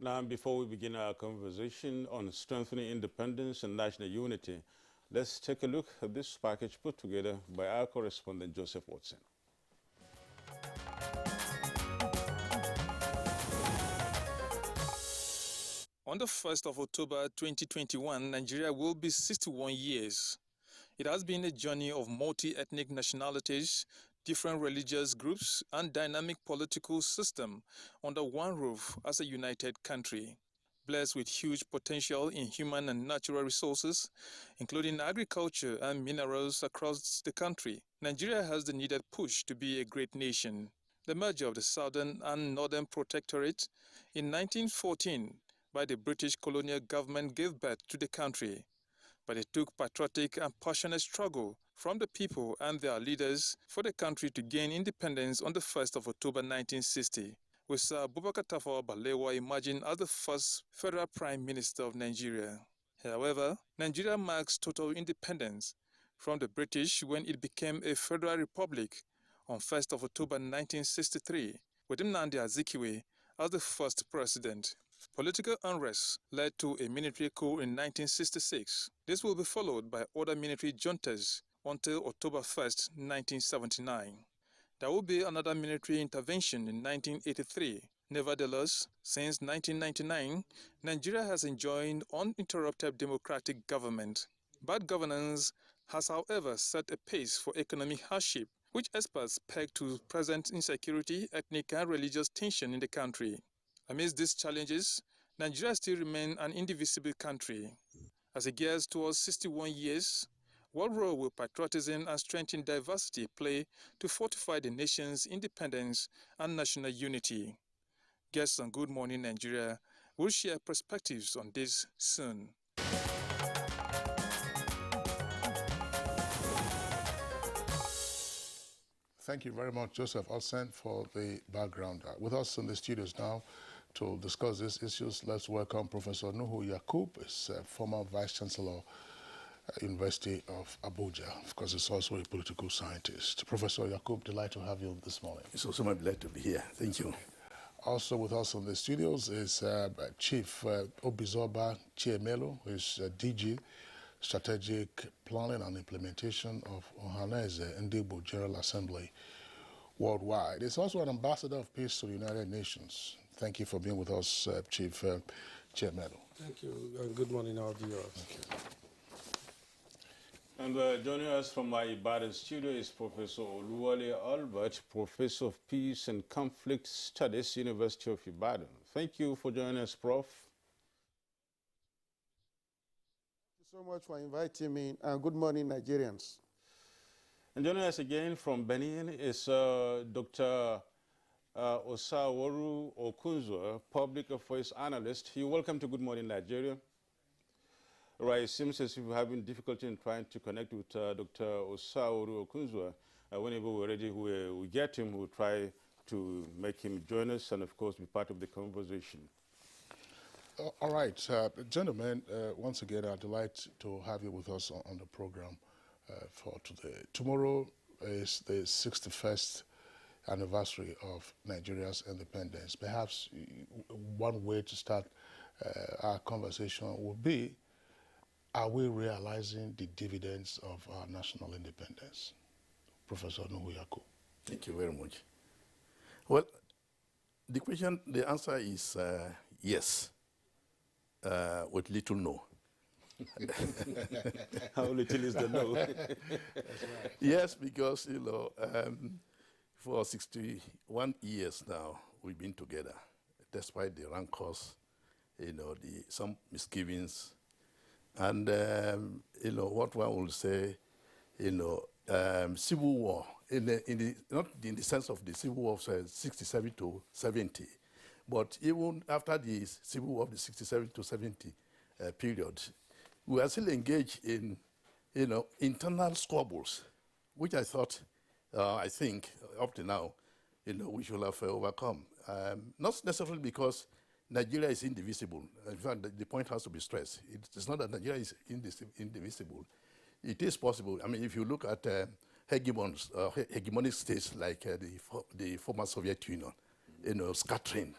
Now, before we begin our conversation on strengthening independence and national unity, let's take a look at this package put together by our correspondent, Joseph Watson. On the 1st of October 2021, Nigeria will be 61 years. It has been a journey of multi-ethnic nationalities, different religious groups, and dynamic political system under one roof as a united country. Blessed with huge potential in human and natural resources, including agriculture and minerals across the country, Nigeria has the needed push to be a great nation. The merger of the Southern and Northern Protectorate in 1914 by the British colonial government gave birth to the country, but it took patriotic and passionate struggle from the people and their leaders for the country to gain independence on the 1st of October 1960, with Sir Abubakar Tafawa Balewa emerging as the first federal prime minister of Nigeria. However, Nigeria marks total independence from the British when it became a federal republic on 1st of October 1963, with Nnamdi Azikiwe as the first president. Political unrest led to a military coup in 1966. This will be followed by other military juntas until October 1st, 1979. There will be another military intervention in 1983. Nevertheless, since 1999, Nigeria has enjoyed uninterrupted democratic government. Bad governance has, however, set a pace for economic hardship, which experts peg to present insecurity, ethnic and religious tension in the country. Amidst these challenges, Nigeria still remains an indivisible country. As it gears towards 61 years, what role will patriotism and strengthening diversity play to fortify the nation's independence and national unity? Guests on Good Morning Nigeria will share perspectives on this soon. Thank you very much, Joseph Olsen, for the background. With us in the studios now to discuss these issues, let's welcome Professor Nuhu Yakub, is former Vice-Chancellor University of Abuja. Of course, he's also a political scientist. Professor Yakub, delighted to have you this morning. It's also my pleasure to be here. Thank you. Also with us in the studios is Chief Obizoba Chiemelo, who is DG, Strategic Planning and Implementation of Ohaneze Ndigbo General Assembly worldwide. He's also an ambassador of peace to the United Nations. Thank you for being with us, Chief Chiemelo. Thank you, and good morning, our viewers. Thank you. And joining us from my Ibadan studio is Professor Oluwale Albert, Professor of Peace and Conflict Studies, University of Ibadan. Thank you for joining us, Prof. Thank you so much for inviting me, and good morning, Nigerians. And joining us again from Benin is Dr. Osaworu Okunzwa, Public Affairs Analyst. You're welcome to Good Morning Nigeria. Right, it seems as if we're having difficulty in trying to connect with Dr. Osaworu Okunzwa. Whenever we're ready, we get him, we'll try to make him join us and, of course, be part of the conversation. All right, gentlemen, once again, I'd delight to have you with us on the program for today. Tomorrow is the 61st anniversary of Nigeria's independence. Perhaps one way to start our conversation would be, are we realizing the dividends of our national independence? Professor Nuhu Yakub. Thank you very much. Well, the answer is yes, with little no. How little is the no? That's right. Yes, because, for 61 years now, we've been together, despite the rancors, some misgivings, and, what one will say, civil war, not in the sense of the civil war of 67 to 70, but even after the civil war of the 67 to 70 period, we are still engaged in, internal squabbles, which I think, up to now, we should have overcome. Not necessarily because Nigeria is indivisible. In fact, the point has to be stressed. It's not that Nigeria is indivisible. It is possible. I mean, if you look at hegemonic states like the former Soviet Union, scattering,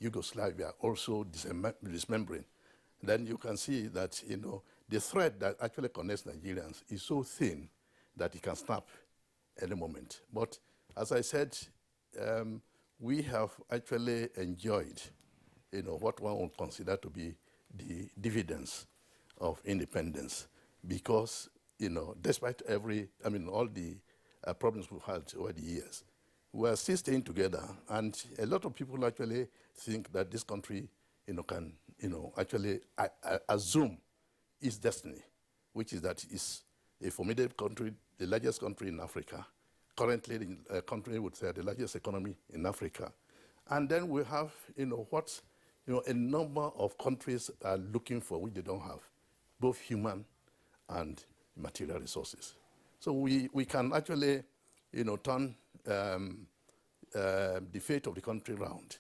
Yugoslavia also dismembering, then you can see that, the thread that actually connects Nigerians is so thin that it can snap any moment. But as I said, we have actually enjoyed, what one would consider to be the dividends of independence, because, despite all the problems we've had over the years, we're still staying together. And a lot of people actually think that this country, can, actually assume its destiny, which is that it's a formidable country, the largest country in Africa, currently a country with the largest economy in Africa. And then we have, what, a number of countries are looking for, which they don't have, both human and material resources. So we can actually, turn the fate of the country around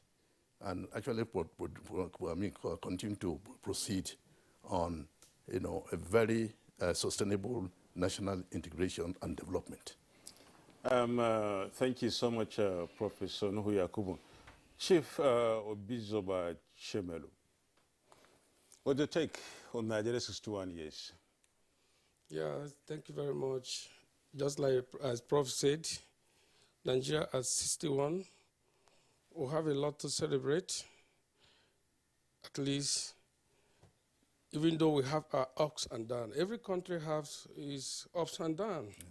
and actually continue to proceed on, a very sustainable national integration and development. Thank you so much, Professor Nuhu Yakubu. Chief Obizoba Chemelu, what's your take on Nigeria 61 years? Yeah, thank you very much. Just like as Prof said, Nigeria at 61 will have a lot to celebrate. At least, even though we have our ups and downs, every country has its ups and downs. Yeah.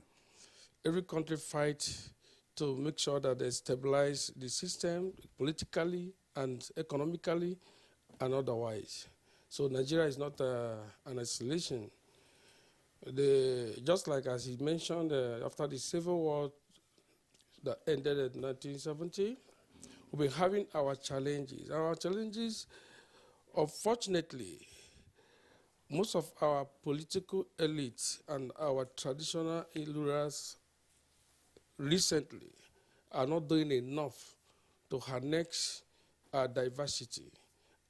Every country fights to make sure that they stabilize the system politically and economically and otherwise. So Nigeria is not an isolation. Just like as he mentioned, after the Civil War that ended in 1970, we've been having our challenges. Our challenges, unfortunately, most of our political elites and our traditional rulers recently are not doing enough to harness our diversity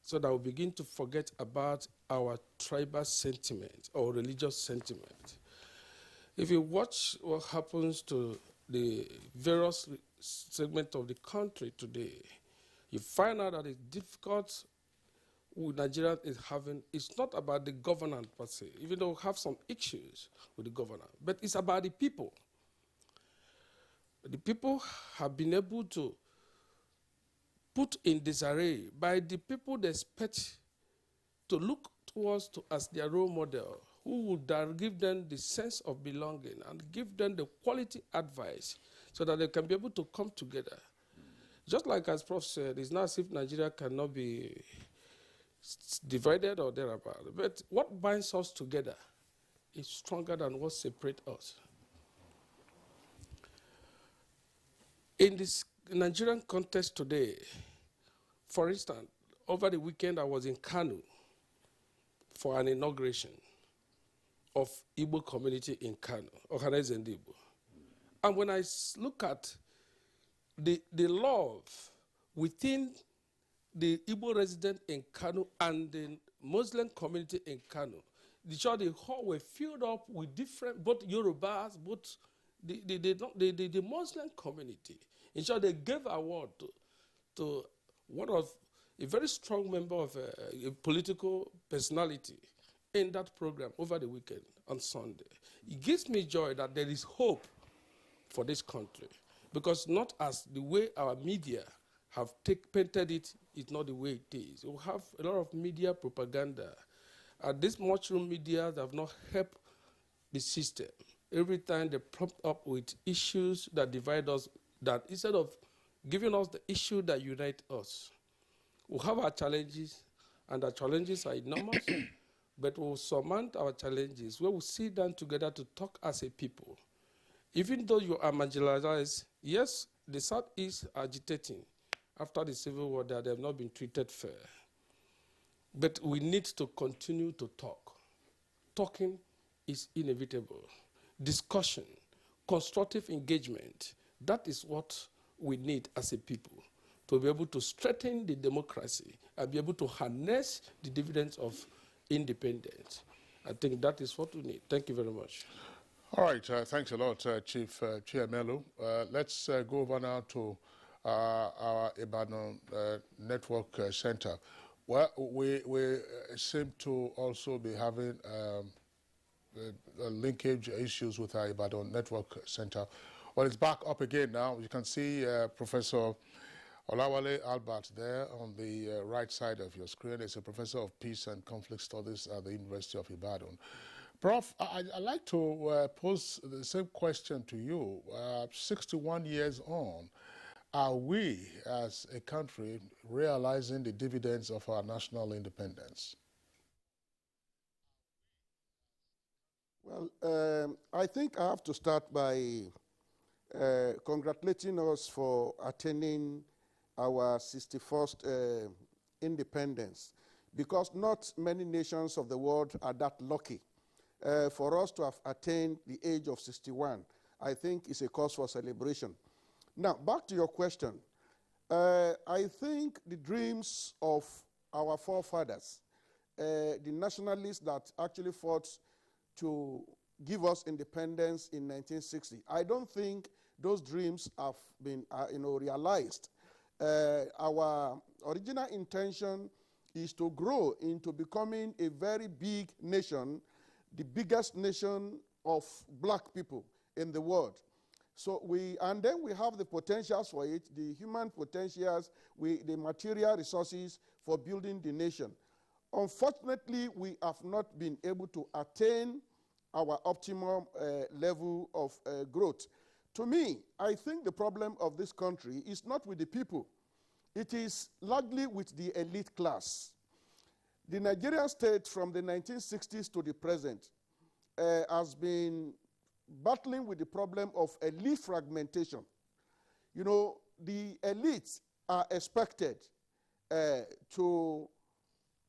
so that we begin to forget about our tribal sentiment or religious sentiment. If you watch what happens to the various segments of the country today, you find out that it's difficult with Nigeria is having. It's not about the government per se, even though we have some issues with the government, but it's about the people. The people have been able to put in disarray by the people they expect to look towards as their role model, who would give them the sense of belonging and give them the quality advice so that they can be able to come together. Just like as Prof said, it's not as if Nigeria cannot be divided or thereabout, but what binds us together is stronger than what separates us. In this Nigerian context today, for instance, over the weekend I was in Kano for an inauguration of Igbo community in Kano, organized in Igbo. And when I look at the love within the Igbo resident in Kano and the Muslim community in Kano, the hall were filled up with different, both Yorubas, both the Muslim community. In short, they gave award to one of a very strong member of a political personality in that program over the weekend on Sunday. It gives me joy that there is hope for this country, because not as the way our media have painted it is not the way it is. We have a lot of media propaganda. These mushroom media have not helped the system. Every time they prompt up with issues that divide us, that instead of giving us the issue that unite us, we have our challenges, and our challenges are enormous, but we'll surmount our challenges where we sit down together to talk as a people. Even though you are marginalized, yes, the South is agitating after the Civil War that they have not been treated fair. But we need to continue to talk. Talking is inevitable. Discussion, constructive engagement, that is what we need as a people to be able to strengthen the democracy and be able to harness the dividends of independence. I think that is what we need. Thank you very much. All right, thanks a lot, Chief Chiemelu. Let's go over now to our Ibadan Network Center. Well, we seem to also be having linkage issues with our Ibadan Network Center. Well, it's back up again now. You can see Professor Olawale Albert there on the right side of your screen. He's a professor of peace and conflict studies at the University of Ibadan. Prof, I'd like to pose the same question to you. 61 years on, are we as a country realizing the dividends of our national independence? Well, I think I have to start by congratulating us for attaining our 61st independence, because not many nations of the world are that lucky. For us to have attained the age of 61, I think is a cause for celebration. Now, back to your question. I think the dreams of our forefathers, the nationalists that actually fought to give us independence in 1960, I don't think those dreams have been realized. Our original intention is to grow into becoming a very big nation, the biggest nation of black people in the world. So then we have the potentials for it, the human potentials, the material resources for building the nation. Unfortunately, we have not been able to attain our optimum level of growth. To me, I think the problem of this country is not with the people. It is largely with the elite class. The Nigerian state from the 1960s to the present has been battling with the problem of elite fragmentation. You know, the elites are expected to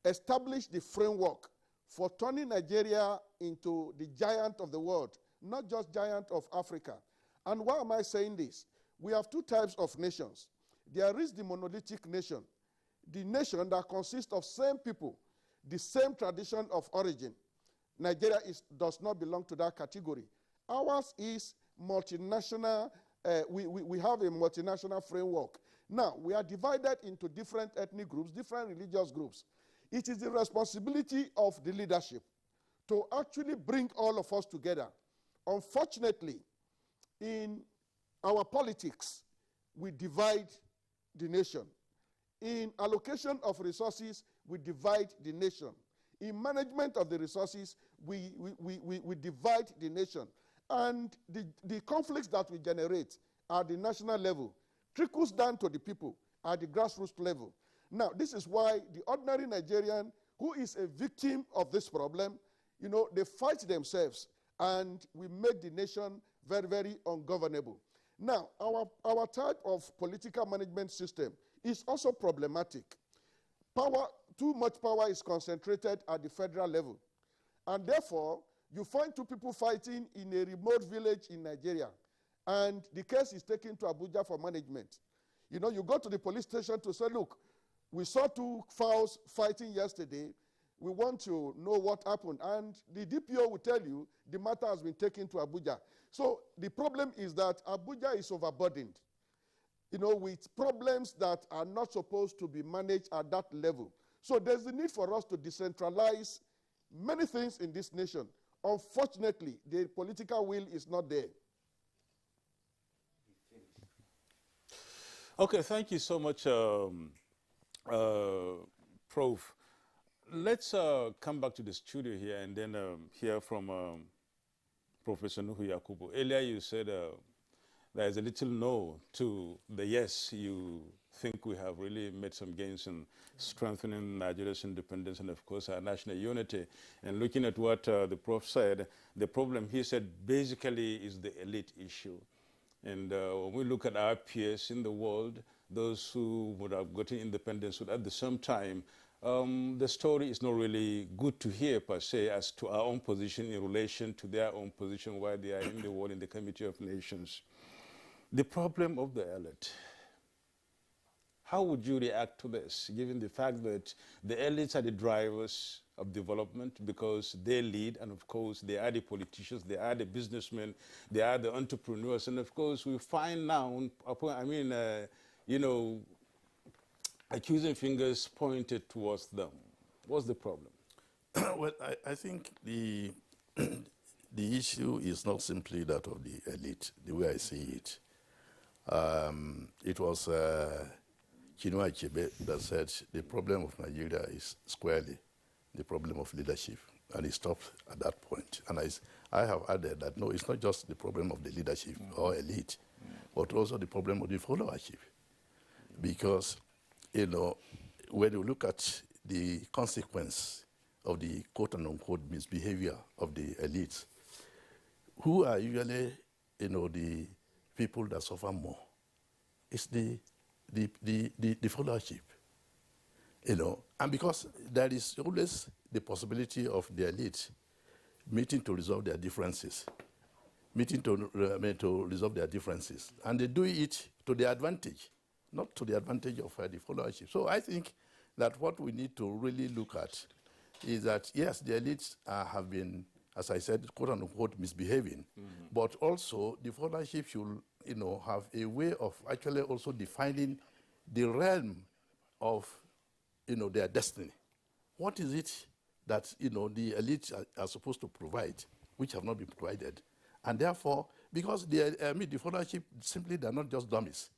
establish the framework for turning Nigeria into the giant of the world, not just giant of Africa. And why am I saying this? We have two types of nations. There is the monolithic nation, the nation that consists of same people, the same tradition of origin. Nigeria does not belong to that category. Ours is multinational. We have a multinational framework. Now, we are divided into different ethnic groups, different religious groups. It is the responsibility of the leadership to actually bring all of us together. Unfortunately, in our politics, we divide the nation. In allocation of resources, we divide the nation. In management of the resources, we divide the nation. And the conflicts that we generate at the national level trickles down to the people at the grassroots level. Now, this is why the ordinary Nigerian who is a victim of this problem, you know, they fight themselves and we make the nation very, very ungovernable. Now, our type of political management system is also problematic. Too much power is concentrated at the federal level. And therefore, you find two people fighting in a remote village in Nigeria, and the case is taken to Abuja for management. You know, you go to the police station to say, look, we saw two fowls fighting yesterday. We want to know what happened. And the DPO will tell you the matter has been taken to Abuja. So the problem is that Abuja is overburdened, you know, with problems that are not supposed to be managed at that level. So there's the need for us to decentralize many things in this nation. Unfortunately, the political will is not there. Okay, thank you so much, Prof. Let's come back to the studio here and then hear from Professor Nuhu Yakubu. Earlier you said there is a little no to the yes. You think we have really made some gains in strengthening Nigeria's independence and, of course, our national unity. And looking at what the Prof said, the problem, he said, basically is the elite issue. And when we look at our peers in the world, those who would have gotten independence, but at the same time, the story is not really good to hear, per se, as to our own position in relation to their own position while they are in the world in the Committee of Nations. The problem of the elite. How would you react to this, given the fact that the elites are the drivers of development because they lead, and of course they are the politicians, they are the businessmen, they are the entrepreneurs, and of course we find now, you know, accusing fingers pointed towards them. What's the problem? Well, I think the the issue is not simply that of the elite, the way I see it. It was Chinua Achebe that said the problem of Nigeria is squarely the problem of leadership, and he stopped at that point. And I have added that no, it's not just the problem of the leadership or elite, but also the problem of the followership. Because, you know, when you look at the consequence of the quote-unquote misbehavior of the elites, who are usually, you know, the people that suffer more? It's the followership, you know. And because there is always the possibility of the elite meeting to resolve their differences, to resolve their differences. And they do it to their advantage, not to the advantage of the followership. So I think that what we need to really look at is that, yes, the elites have been, as I said, quote-unquote, misbehaving, but also the followership should, you know, have a way of actually also defining the realm of, you know, their destiny. What is it that, you know, the elites are supposed to provide, which have not been provided? And therefore, because the followership simply, they're not just dummies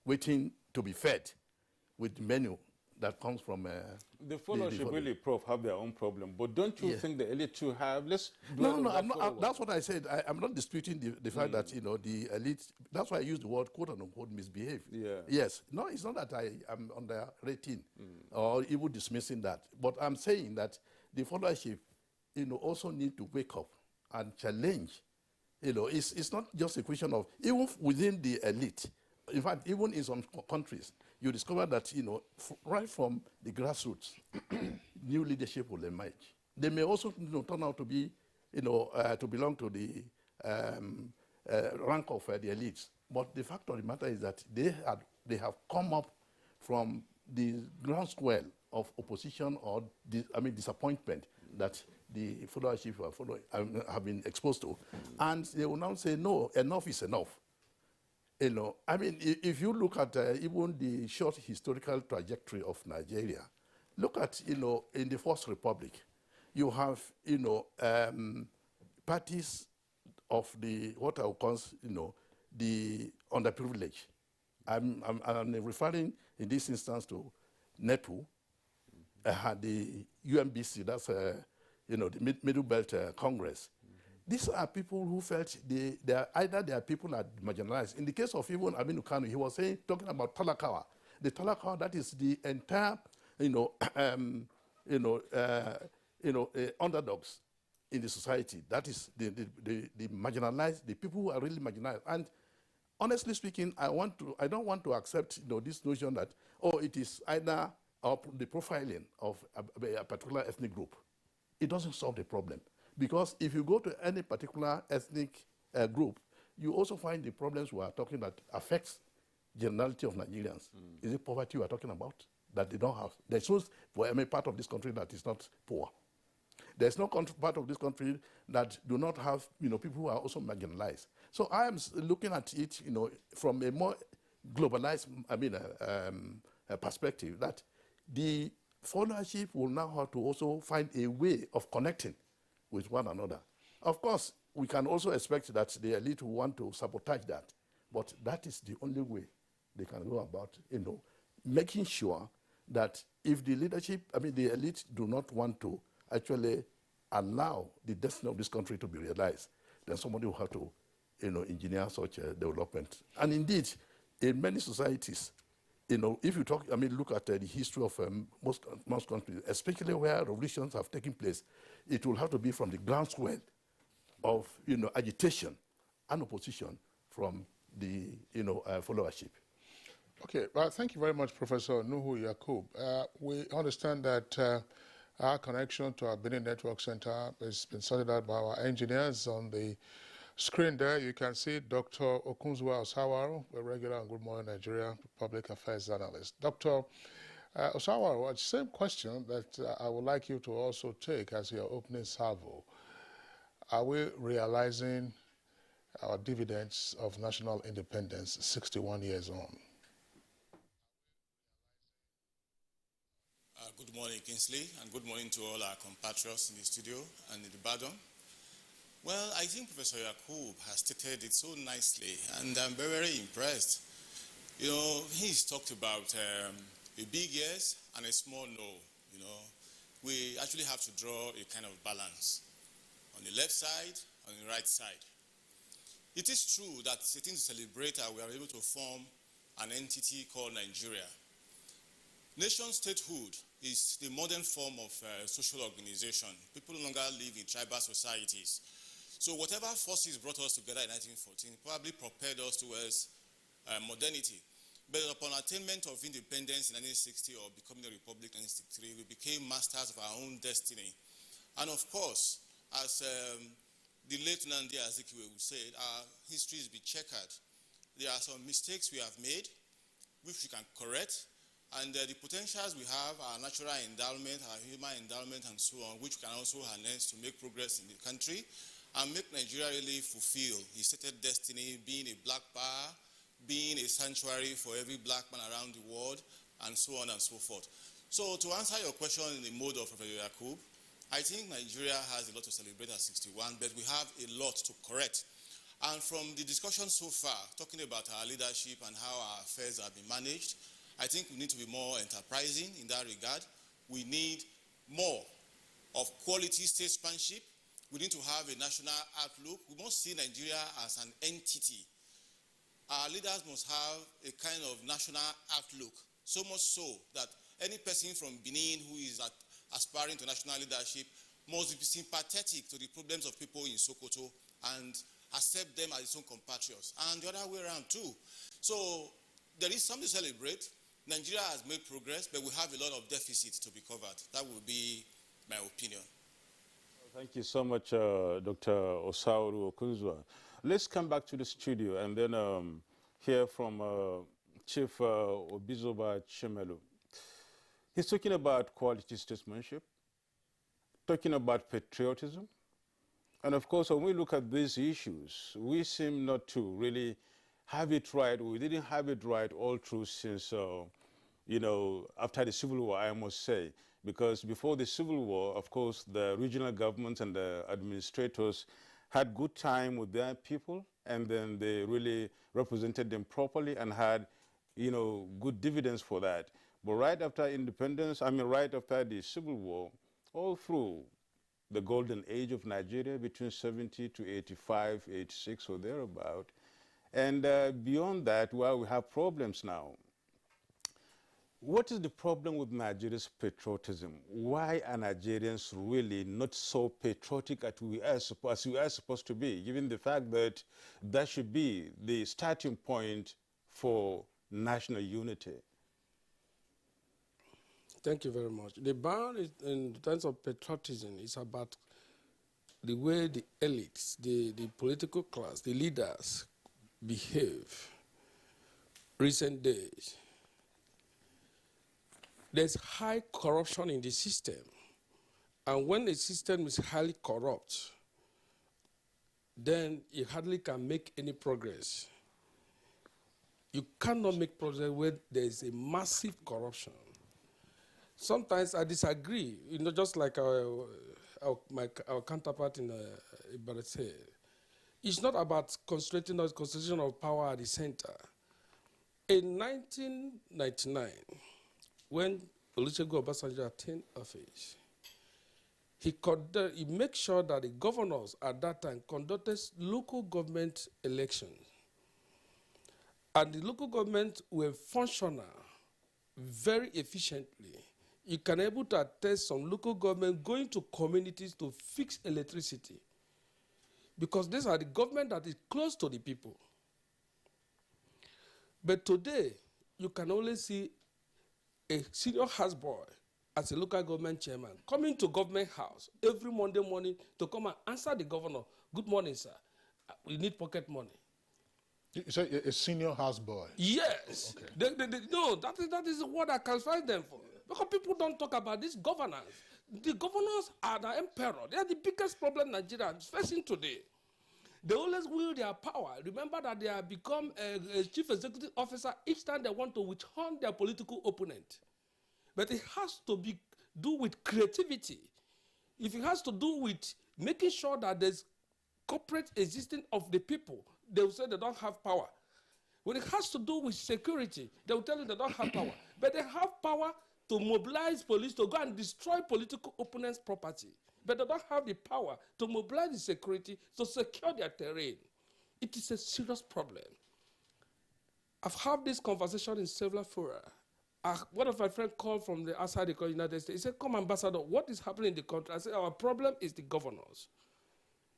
waiting to be fed with the menu that comes from the followership really, Prof, have their own problem. But don't you think the elite too have? Let's no, that's what I said. I'm not disputing the fact that, you know, the elite, that's why I use the word quote-unquote misbehave. Yeah. Yes. No, it's not that I am underrating or even dismissing that. But I'm saying that the followership, you know, also need to wake up and challenge. You know, it's not just a question of, even within the elite, in fact, even in some countries, you discover that, you know, right from the grassroots, new leadership will emerge. They may also, you know, turn out to be, you know, to belong to the rank of the elites. But the fact of the matter is that they have come up from the groundswell of opposition or disappointment that the followership have been exposed to, and they will now say, no, enough is enough. You know, I mean, if you look at even the short historical trajectory of Nigeria, look at, you know, in the First Republic, you have, you know, parties of the, what I would call, you know, the underprivileged. I'm referring in this instance to NEPU, the UMBC, that's, you know, the Middle Belt Congress. These are people who felt either their people are marginalized. In the case of even Aminu Kano, he was talking about Talakawa. The Talakawa, that is the entire, you know, underdogs in the society. That is the marginalized, the people who are really marginalized. And honestly speaking, I don't want to accept, you know, this notion that, oh, it is either the profiling of a particular ethnic group. It doesn't solve the problem. Because if you go to any particular ethnic group, you also find the problems we are talking about affects generality of Nigerians. Is it poverty we are talking about that they don't have? There's no part of this country that is not poor. There's no part of this country that do not have, you know, people who are also marginalized. So I am looking at it, you know, from a more globalized, perspective, that the followership will now have to also find a way of connecting with one another. Of course, we can also expect that the elite will want to sabotage that, but that is the only way they can go about, you know, making sure that if the leadership, the elite do not want to actually allow the destiny of this country to be realized, then somebody will have to, you know, engineer such a development. And indeed, in many societies, you know, if you look at the history of most countries, especially where revolutions have taken place, it will have to be from the groundswell of, you know, agitation and opposition from the, you know, followership. Okay, well, thank you very much, Professor Nuhu Yakub. We understand that our connection to our Benin Network Center has been sorted out by our engineers. On the screen there, you can see Dr. Okunzwa Osawaru, a regular on Good Morning Nigeria public affairs analyst. Dr. Osawaru, same question that I would like you to also take as your opening salvo. Are we realizing our dividends of national independence 61 years on? Good morning, Kingsley, and good morning to all our compatriots in the studio and in the Badon. Well, I think Professor Yakub has stated it so nicely, and I'm very, very impressed. You know, he's talked about a big yes and a small no. You know, we actually have to draw a kind of balance on the left side, on the right side. It is true that it's a thing to celebrate that we are able to form an entity called Nigeria. Nation statehood is the modern form of social organization. People no longer live in tribal societies. So whatever forces brought us together in 1914 probably propelled us towards modernity. But upon attainment of independence in 1960 or becoming a republic in 1963, we became masters of our own destiny. And of course, as the late Nnamdi Azikiwe said, our history is checkered. There are some mistakes we have made, which we can correct, and the potentials we have, our natural endowment, our human endowment, and so on, which can also harness to make progress in the country and make Nigeria really fulfill his stated destiny, being a black power, being a sanctuary for every black man around the world, and so on and so forth. So to answer your question in the mode of Professor Yakub, I think Nigeria has a lot to celebrate at 61, but we have a lot to correct. And from the discussion so far, talking about our leadership and how our affairs have been managed, I think we need to be more enterprising in that regard. We need more of quality statesmanship. We need to have a national outlook. We must see Nigeria as an entity. Our leaders must have a kind of national outlook, so much so that any person from Benin who is aspiring to national leadership must be sympathetic to the problems of people in Sokoto and accept them as its own compatriots, and the other way around too. So there is something to celebrate. Nigeria has made progress, but we have a lot of deficits to be covered. That would be my opinion. Thank you so much, Dr. Osauru Okunzwa. Let's come back to the studio and then hear from Chief Obizoba Chemelu. He's talking about quality statesmanship, talking about patriotism. And of course, when we look at these issues, we seem not to really have it right. We didn't have it right all through since, you know, after the Civil War, I must say. Because before the Civil War, of course, the regional governments and the administrators had good time with their people, and then they really represented them properly and had, you know, good dividends for that. But right after independence, right after the Civil War, all through the golden age of Nigeria between 70 to 85, 86 or thereabout, and beyond that, well, we have problems now. What is the problem with Nigeria's patriotism? Why are Nigerians really not so patriotic as we are supposed to be, given the fact that that should be the starting point for national unity? Thank you very much. The bar in terms of patriotism is about the way the elites, the political class, the leaders behave. Recent days, there's high corruption in the system. And when the system is highly corrupt, then you hardly can make any progress. You cannot make progress where there's a massive corruption. Sometimes I disagree, you know, just like our counterpart in Ibadan said. It's not about concentrating on concentration of power at the center. In 1999, when Olusegun Obasanjo attained office, he made sure that the governors at that time conducted local government elections. And the local governments were functional very efficiently. You can able to attest some local government going to communities to fix electricity, because these are the government that is close to the people. But today, you can only see a senior houseboy as a local government chairman coming to government house every Monday morning to come and answer the governor, "Good morning, sir. We need pocket money." You say a senior houseboy? Yes. Okay. No, that is what I classify them for. Because people don't talk about this governance. The governors are the emperor. They are the biggest problem Nigeria is facing today. They always wield their power. Remember that they have become a chief executive officer each time they want to withhold their political opponent. But it has to be do with creativity, if it has to do with making sure that there's corporate existence of the people, they will say they don't have power. When it has to do with security, they will tell you they don't have power. But they have power to mobilize police to go and destroy political opponents' property. But they don't have the power to mobilize the security to secure their terrain. It is a serious problem. I've had this conversation in several fora. One of my friends called from the outside the United States. He said, "Come, Ambassador, what is happening in the country?" I said, "Our problem is the governors.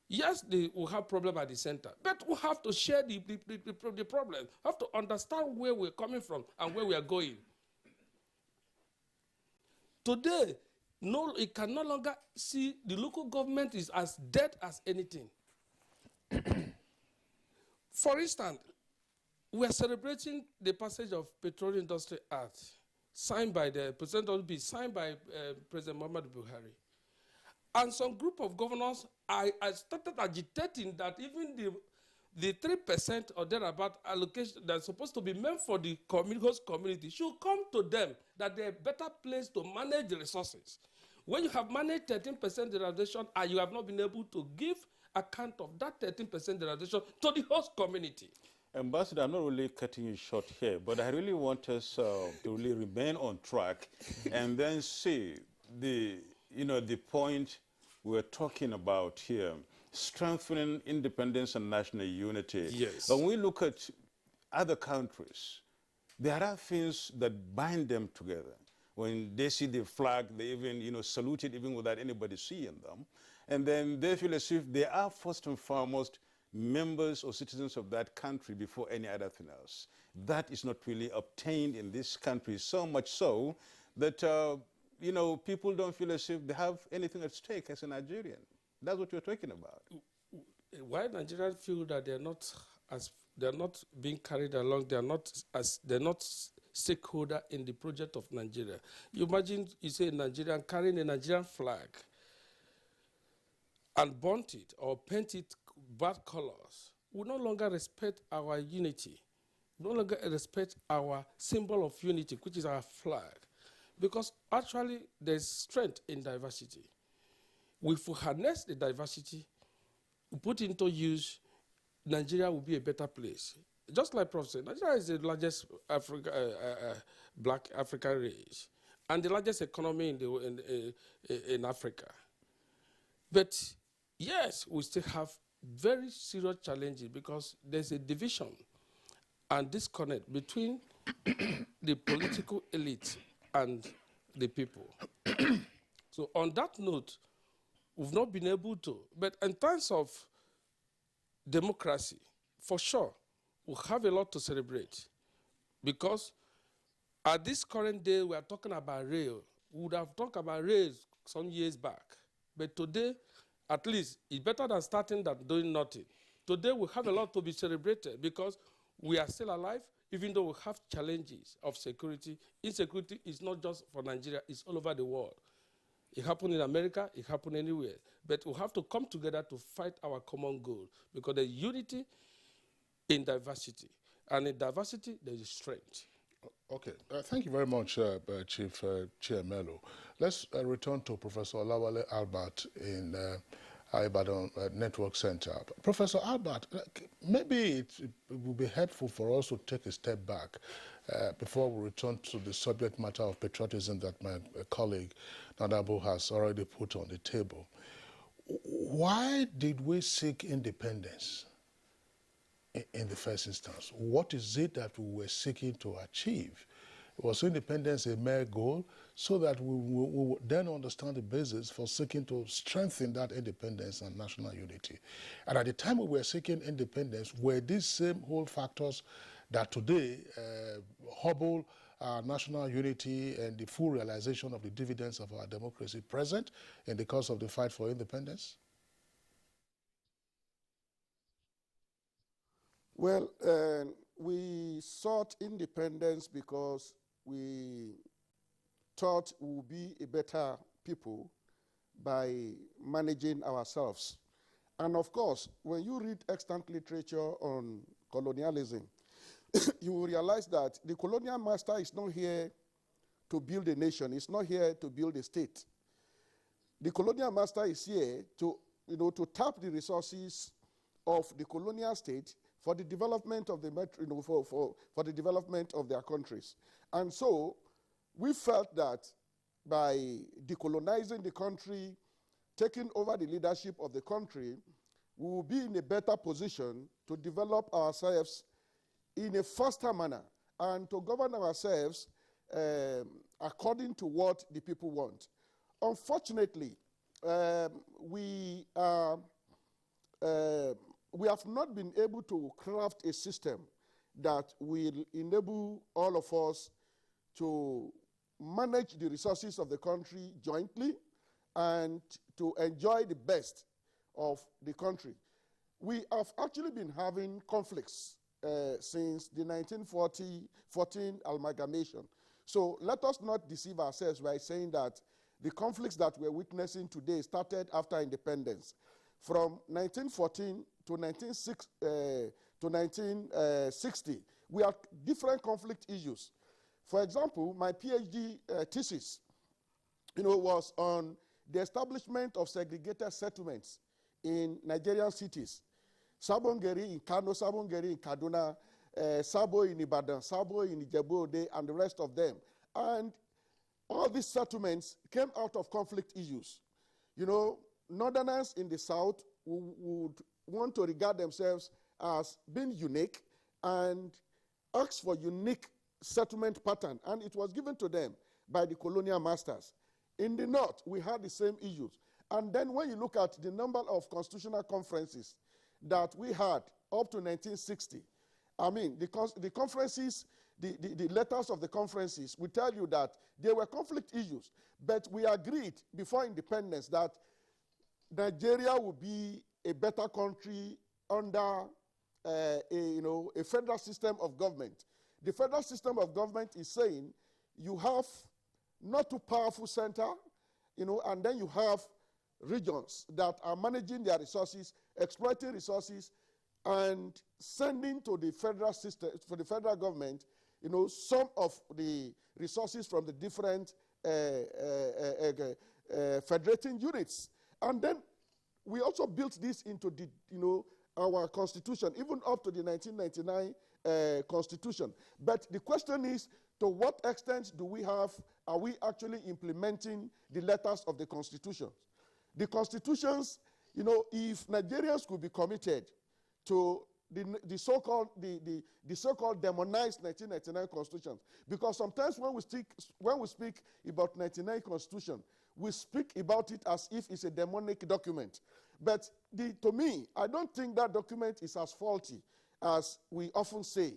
Yes, we have problem at the center, but we have to share the problem. We have to understand where we're coming from and where we are going." Today, it can no longer see the local government is as dead as anything. For instance, we are celebrating the passage of Petroleum Industry Act, signed by the President signed by President Muhammadu Buhari. And some group of governors I started agitating that even the 3% or thereabout allocation that's supposed to be meant for the host community should come to them, that they're a better place to manage the resources. When you have managed 13% derivation and you have not been able to give account of that 13% derivation to the host community. Ambassador, I'm not really cutting you short here, but I really want us to really remain on track and then see the point we're talking about here, strengthening independence and national unity. Yes. When we look at other countries, there are things that bind them together. When they see the flag, they even salute it even without anybody seeing them. And then they feel as if they are first and foremost members or citizens of that country before any other thing else. That is not really obtained in this country, so much so that people don't feel as if they have anything at stake as a Nigerian. That's what you're talking about. Why Nigerians feel that they're not being carried along, they're not stakeholder in the project of Nigeria. You imagine you say a Nigerian carrying a Nigerian flag and burnt it or paint it bad colors. We no longer respect our unity. We no longer respect our symbol of unity, which is our flag. Because actually there's strength in diversity. If we harness the diversity, we put into use, Nigeria will be a better place. Just like Prof said, Nigeria is the largest black African race and the largest economy in Africa. But yes, we still have very serious challenges because there's a division and disconnect between the political elite and the people. So on that note, we've not been able to, but in terms of democracy, for sure, we have a lot to celebrate because at this current day, we are talking about rail. We would have talked about rail some years back, but today, at least, it's better than starting than doing nothing. Today, we have a lot to be celebrated because we are still alive, even though we have challenges of security. Insecurity is not just for Nigeria, it's all over the world. It happened in America, it happened anywhere. But we have to come together to fight our common goal because there's unity in diversity. And in diversity, there is strength. Okay, thank you very much, Chief Chair Melo. Let's return to Professor Olawale Albert in Ibadan Network Center. Professor Albert, maybe it would be helpful for us to take a step back before we return to the subject matter of patriotism that my colleague Nadabo has already put on the table. Why did we seek independence in the first instance? What is it that we were seeking to achieve? Was independence a mere goal so that we would then understand the basis for seeking to strengthen that independence and national unity? And at the time we were seeking independence, were these same whole factors that today hobble our national unity and the full realization of the dividends of our democracy present in the course of the fight for independence? Well, we sought independence because we thought we would be a better people by managing ourselves. And of course, when you read extant literature on colonialism, you will realize that the colonial master is not here to build a nation. It's not here to build a state. The colonial master is here to, to tap the resources of the colonial state for the development of the, for the development of their countries. And so we felt that by decolonizing the country, taking over the leadership of the country, we will be in a better position to develop ourselves in a faster manner and to govern ourselves according to what the people want. Unfortunately, we have not been able to craft a system that will enable all of us to manage the resources of the country jointly and to enjoy the best of the country. We have actually been having conflicts since the 1914 amalgamation. So let us not deceive ourselves by saying that the conflicts that we're witnessing today started after independence. From 1914 to 1960, we had different conflict issues. For example, my PhD thesis, was on the establishment of segregated settlements in Nigerian cities. Sabongeri in Kano, Sabongeri in Kaduna, Sabo in Ibadan, Sabo in Ijebu-Ode, and the rest of them. And all these settlements came out of conflict issues. Northerners in the south would want to regard themselves as being unique and ask for unique settlement pattern, and it was given to them by the colonial masters. In the north, we had the same issues. And then when you look at the number of constitutional conferences that we had up to 1960, the conferences, the letters of the conferences will tell you that there were conflict issues, but we agreed before independence that Nigeria would be a better country under a federal system of government. The federal system of government is saying you have not too powerful center, and then you have regions that are managing their resources, exploiting resources, and sending to the federal system, for the federal government, some of the resources from the different federating units. And then we also built this into the, our constitution, even up to the 1999 constitution. But the question is, to what extent are we actually implementing the letters of the constitution? The constitutions, if Nigerians could be committed to the so-called demonized 1999 constitution, because sometimes when we speak about 1999 constitution, we speak about it as if it's a demonic document. But to me, I don't think that document is as faulty as we often say.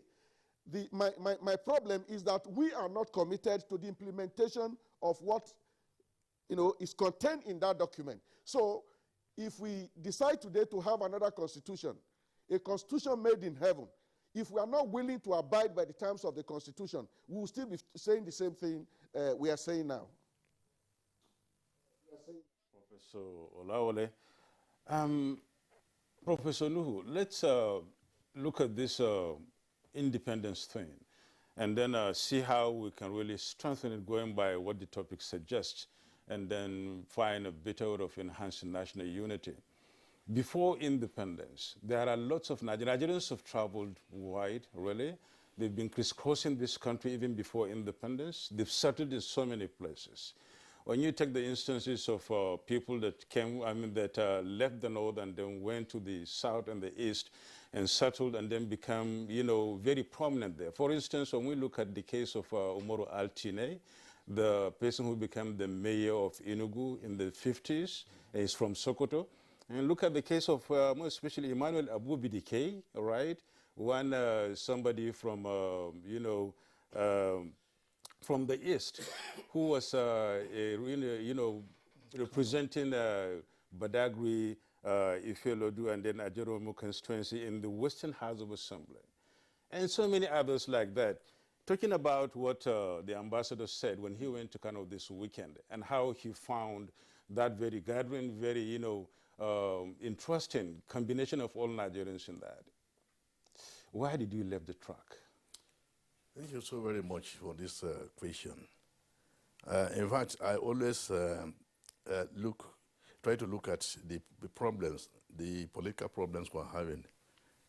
My problem is that we are not committed to the implementation of what is contained in that document. So if we decide today to have another constitution, a constitution made in heaven, if we are not willing to abide by the terms of the constitution, we will still be saying the same thing we are saying now. Professor Olawole. Professor Nuhu, let's look at this independence thing and then see how we can really strengthen it going by what the topic suggests, and then find a better way of enhancing national unity. Before independence, there are lots of Nigerians have traveled wide, really. They've been crisscrossing this country even before independence. They've settled in so many places. When you take the instances of people that came, that left the north and then went to the south and the east and settled and then become, very prominent there. For instance, when we look at the case of Umaru Altine, the person who became the mayor of Enugu in the 50s, is from Sokoto. And look at the case of, more especially, Emmanuel Abubidike, right? One, somebody from, from the east, who was, representing Badagry, Ifelodu, and then Ajeromo constituency in the Western House of Assembly. And so many others like that. Talking about what the ambassador said when he went to kind of this weekend and how he found that very gathering, very, interesting combination of all Nigerians in that. Why did you leave the track? Thank you so very much for this question. In fact, I always try to look at the problems, the political problems we're having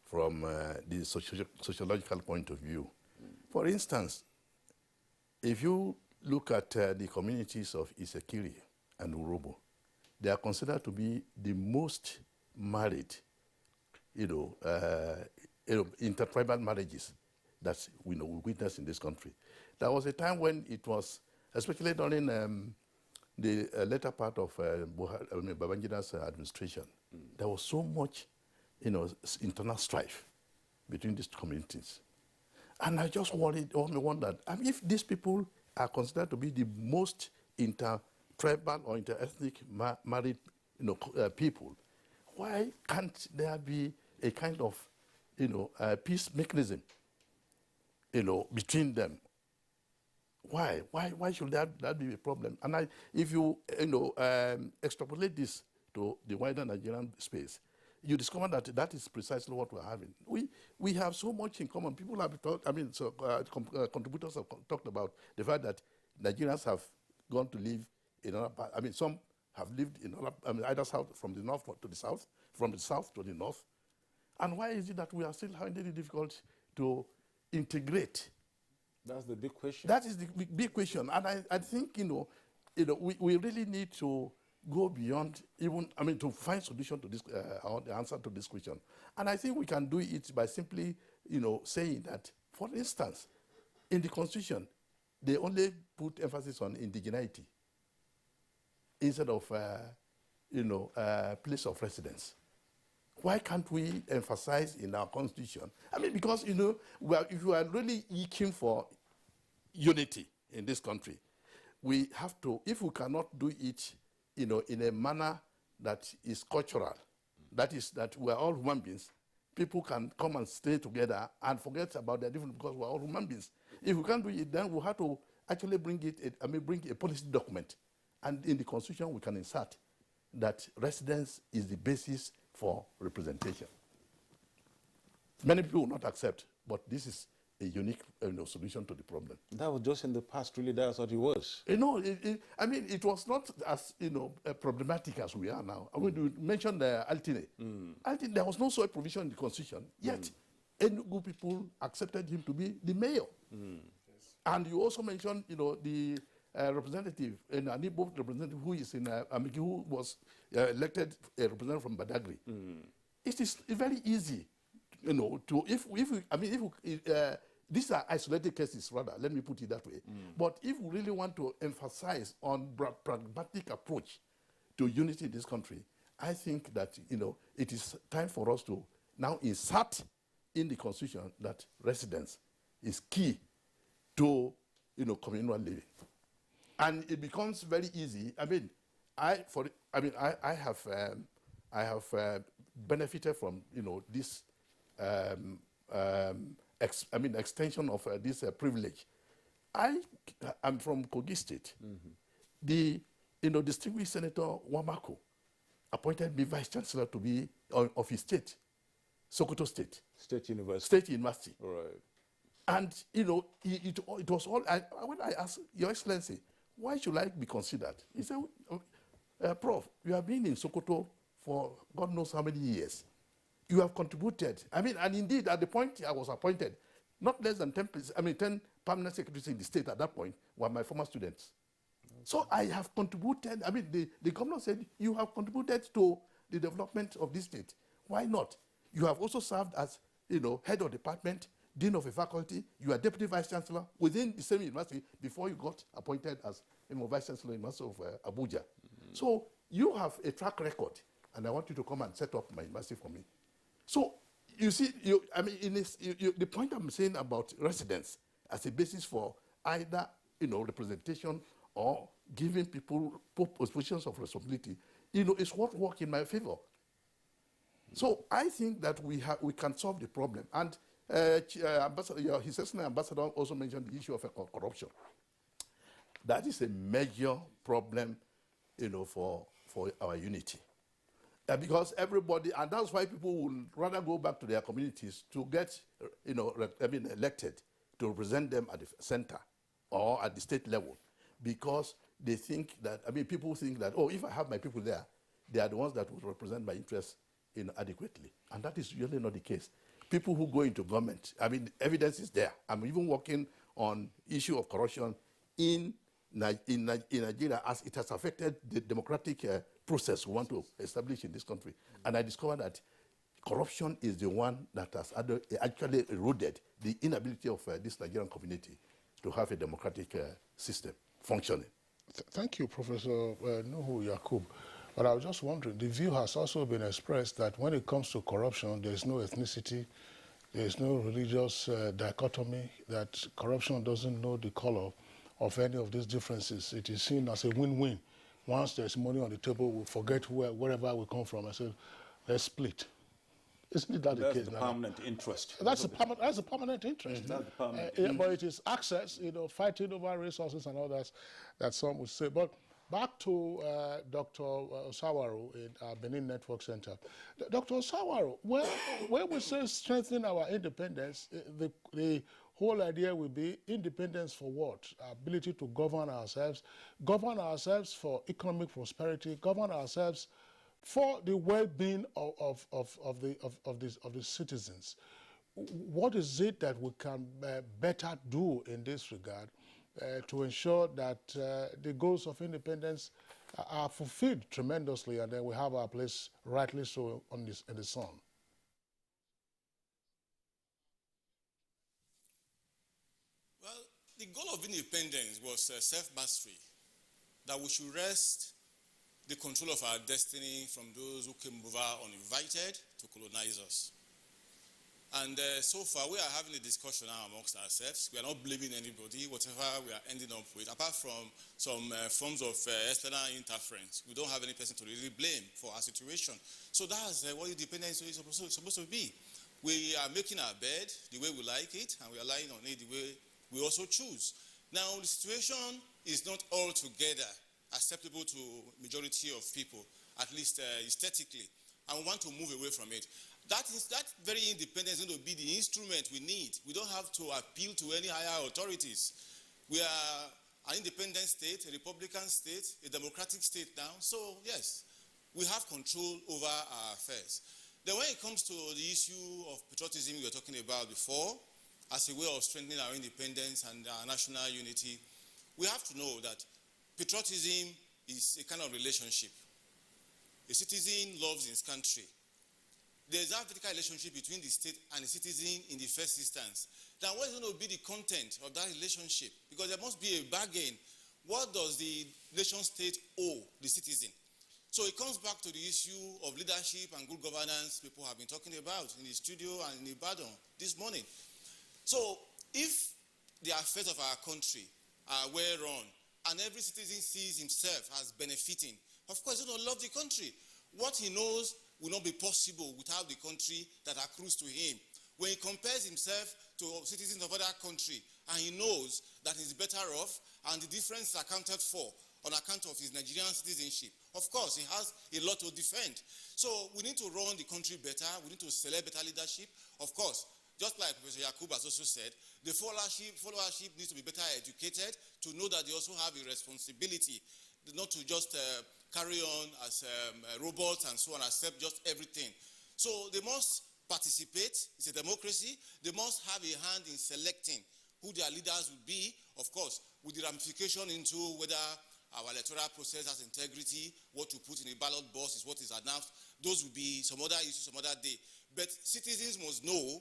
from the sociological point of view. For instance, if you look at the communities of Isekiri and Urobo, they are considered to be the most married, intertribal marriages that we witness in this country. There was a time when it was, especially during the later part of Babangida's administration, there was so much, internal strife between these communities. And I just wondered, if these people are considered to be the most intertribal or interethnic married, people, why can't there be a kind of, peace mechanism, between them? Why should that be a problem? And if you extrapolate this to the wider Nigerian space, you discover that is precisely what we're having. We have so much in common. People have talked, contributors have talked about the fact that Nigerians have gone to live in another part. Some have lived in another, either south, from the north to the south, from the south to the north. And why is it that we are still finding it difficult to integrate? That's the big question. That is the big question. And I think, we really need to go beyond even, to find solution to this, or the answer to this question. And I think we can do it by simply, saying that, for instance, in the Constitution, they only put emphasis on indigeneity instead of, place of residence. Why can't we emphasize in our Constitution? Because, if you are really eking for unity in this country, we have to, if we cannot do it, in a manner that is cultural, that is that we are all human beings, people can come and stay together and forget about their difference because we're all human beings. If we can't do it, then we have to actually bring a policy document. And in the Constitution, we can insert that residence is the basis for representation. Many people will not accept, but this is a unique solution to the problem. That was just in the past, really. That's what it was. It was not as problematic as we are now. You mentioned Altine. Altine, there was no such provision in the Constitution, yet Enugu people accepted him to be the mayor. Yes. And you also mentioned, the representative, an Igbo representative who is in who was elected a representative from Badagry. It is very easy, these are isolated cases, rather, let me put it that way. But if we really want to emphasize on pragmatic approach to unity in this country, I think that, it is time for us to now insert in the Constitution that residence is key to, communal living. And it becomes very easy. I have benefited from, this extension of this privilege. I am from Kogi State. The distinguished Senator Wamako appointed me vice chancellor to be of his state, Sokoto State. State University. State University. All right. And it was all. When I asked Your Excellency, why should I be considered? He said, Prof, you have been in Sokoto for God knows how many years. You have contributed. And indeed, at the point I was appointed, not less than 10 permanent secretaries in the state at that point were my former students. Okay. So I have contributed. The governor said, you have contributed to the development of this state. Why not? You have also served as, head of department, dean of a faculty. You are deputy vice chancellor within the same university before you got appointed as vice chancellor in the University of Abuja. So you have a track record, and I want you to come and set up my university for me. So you see, the point I'm saying about residence as a basis for either representation or giving people positions of responsibility, is what works in my favor. So I think that we can solve the problem. And His Excellency Ambassador also mentioned the issue of corruption. That is a major problem, for our unity. Because everybody, and that's why people will rather go back to their communities to get, elected to represent them at the center or at the state level. because they think that, people think that, oh, if I have my people there, they are the ones that will represent my interests adequately. And that is really not the case. People who go into government, evidence is there. I'm even working on issue of corruption in Nigeria as it has affected the democratic process we want to establish in this country. And I discovered that corruption is the one that has actually eroded the inability of this Nigerian community to have a democratic system functioning. Thank you, Professor Nuhu Yakub. But I was just wondering, the view has also been expressed that when it comes to corruption, there's no ethnicity, there's no religious dichotomy, that corruption doesn't know the color of any of these differences. It is seen as a win-win. Once there's money on the table, we'll forget wherever we come from and say, let's split. Isn't that the case? That's the permanent interest. That's a permanent interest. That's the permanent but it is access, fighting over resources and all that some would say. But back to Dr. Osawaro in our Benin Network Center. Dr. Osawaro, when we say strengthen our independence, the whole idea will be independence for what? Ability to govern ourselves for economic prosperity, govern ourselves for the well-being of the citizens. What is it that we can better do in this regard to ensure that the goals of independence are fulfilled tremendously, and then we have our place, rightly so, in the sun? Well, the goal of independence was self-mastery, that we should wrest the control of our destiny from those who came over uninvited to colonize us. And so far, we are having a discussion now amongst ourselves. We are not blaming anybody, whatever we are ending up with, apart from some forms of external interference. We don't have any person to really blame for our situation. So that's what independence is supposed to be. We are making our bed the way we like it, and we are lying on it the way we also choose. Now, the situation is not altogether acceptable to majority of people, at least aesthetically, and we want to move away from it. That very independence is going to be the instrument we need. We don't have to appeal to any higher authorities. We are an independent state, a republican state, a democratic state now. So yes, we have control over our affairs. Then when it comes to the issue of patriotism we were talking about before, as a way of strengthening our independence and our national unity, we have to know that patriotism is a kind of relationship. A citizen loves his country. There's a vertical relationship between the state and the citizen in the first instance. Now, what is going to be the content of that relationship? Because there must be a bargain. What does the nation state owe the citizen? So it comes back to the issue of leadership and good governance people have been talking about in the studio and in Ibadan this morning. So if the affairs of our country are well run, and every citizen sees himself as benefiting, of course he's going to love the country. What he knows will not be possible without the country that accrues to him. When he compares himself to citizens of other country, and he knows that he's better off, and the difference is accounted for on account of his Nigerian citizenship, of course he has a lot to defend. So we need to run the country better, we need to select better leadership. Of course, just like Professor Yakub has also said, the followership needs to be better educated to know that they also have a responsibility, not to just carry on as robots and so on, accept just everything. So they must participate. It's a democracy. They must have a hand in selecting who their leaders will be, of course, with the ramification into whether our electoral process has integrity, what to put in a ballot box is what is announced. Those will be some other issues some other day. But citizens must know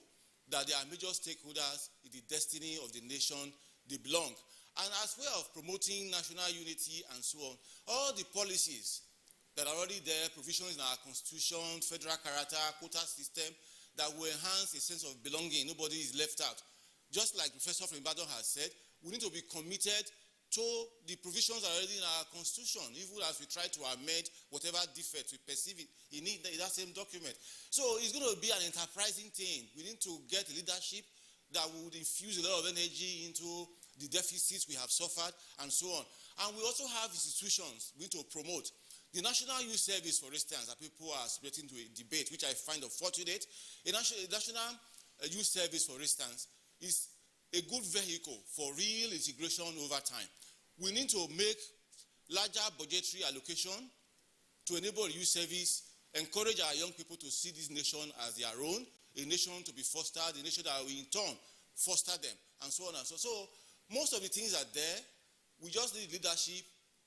that they are major stakeholders in the destiny of the nation they belong. And as way of promoting national unity and so on, all the policies that are already there, provisions in our constitution, federal character, quota system, that will enhance a sense of belonging, nobody is left out. Just like Professor from Ibadan has said, we need to be committed to the provisions that are already in our constitution, even as we try to amend whatever defects we perceive in that same document. So it's going to be an enterprising thing. We need to get leadership that would infuse a lot of energy into the deficits we have suffered and so on. And we also have institutions we need to promote. The National Youth Service, for instance, that people are subjecting to a debate, which I find unfortunate. A National Youth Service, for instance, is a good vehicle for real integration over time. We need to make larger budgetary allocation to enable youth service, encourage our young people to see this nation as their own, a nation to be fostered, a nation that will in turn foster them, and so on and so on. So most of the things are there. We just need leadership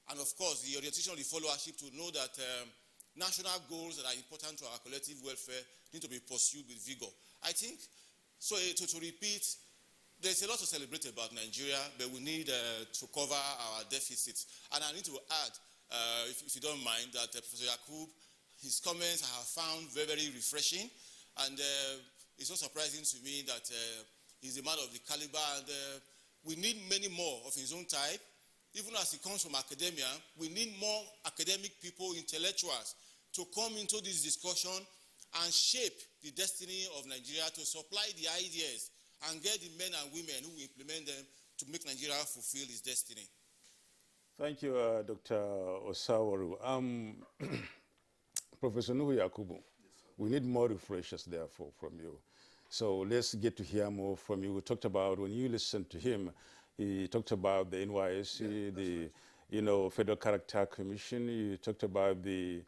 and, of course, the orientation of the followership to know that national goals that are important to our collective welfare need to be pursued with vigor. I think, so to repeat, there's a lot to celebrate about Nigeria, but we need to cover our deficits. And I need to add, if you don't mind, that Professor Yakub, his comments I have found very, very refreshing. And it's not surprising to me that he's a man of the caliber, and we need many more of his own type. Even as he comes from academia, we need more academic people, intellectuals, to come into this discussion and shape the destiny of Nigeria, to supply the ideas and get the men and women who will implement them to make Nigeria fulfill its destiny. Thank you, Dr. Osawaru. Professor Nuhu Yakubu, we need more refreshers, therefore, from you. So let's get to hear more from you. We talked about, when you listened to him, he talked about the NYSC, the Federal Character Commission. You talked about the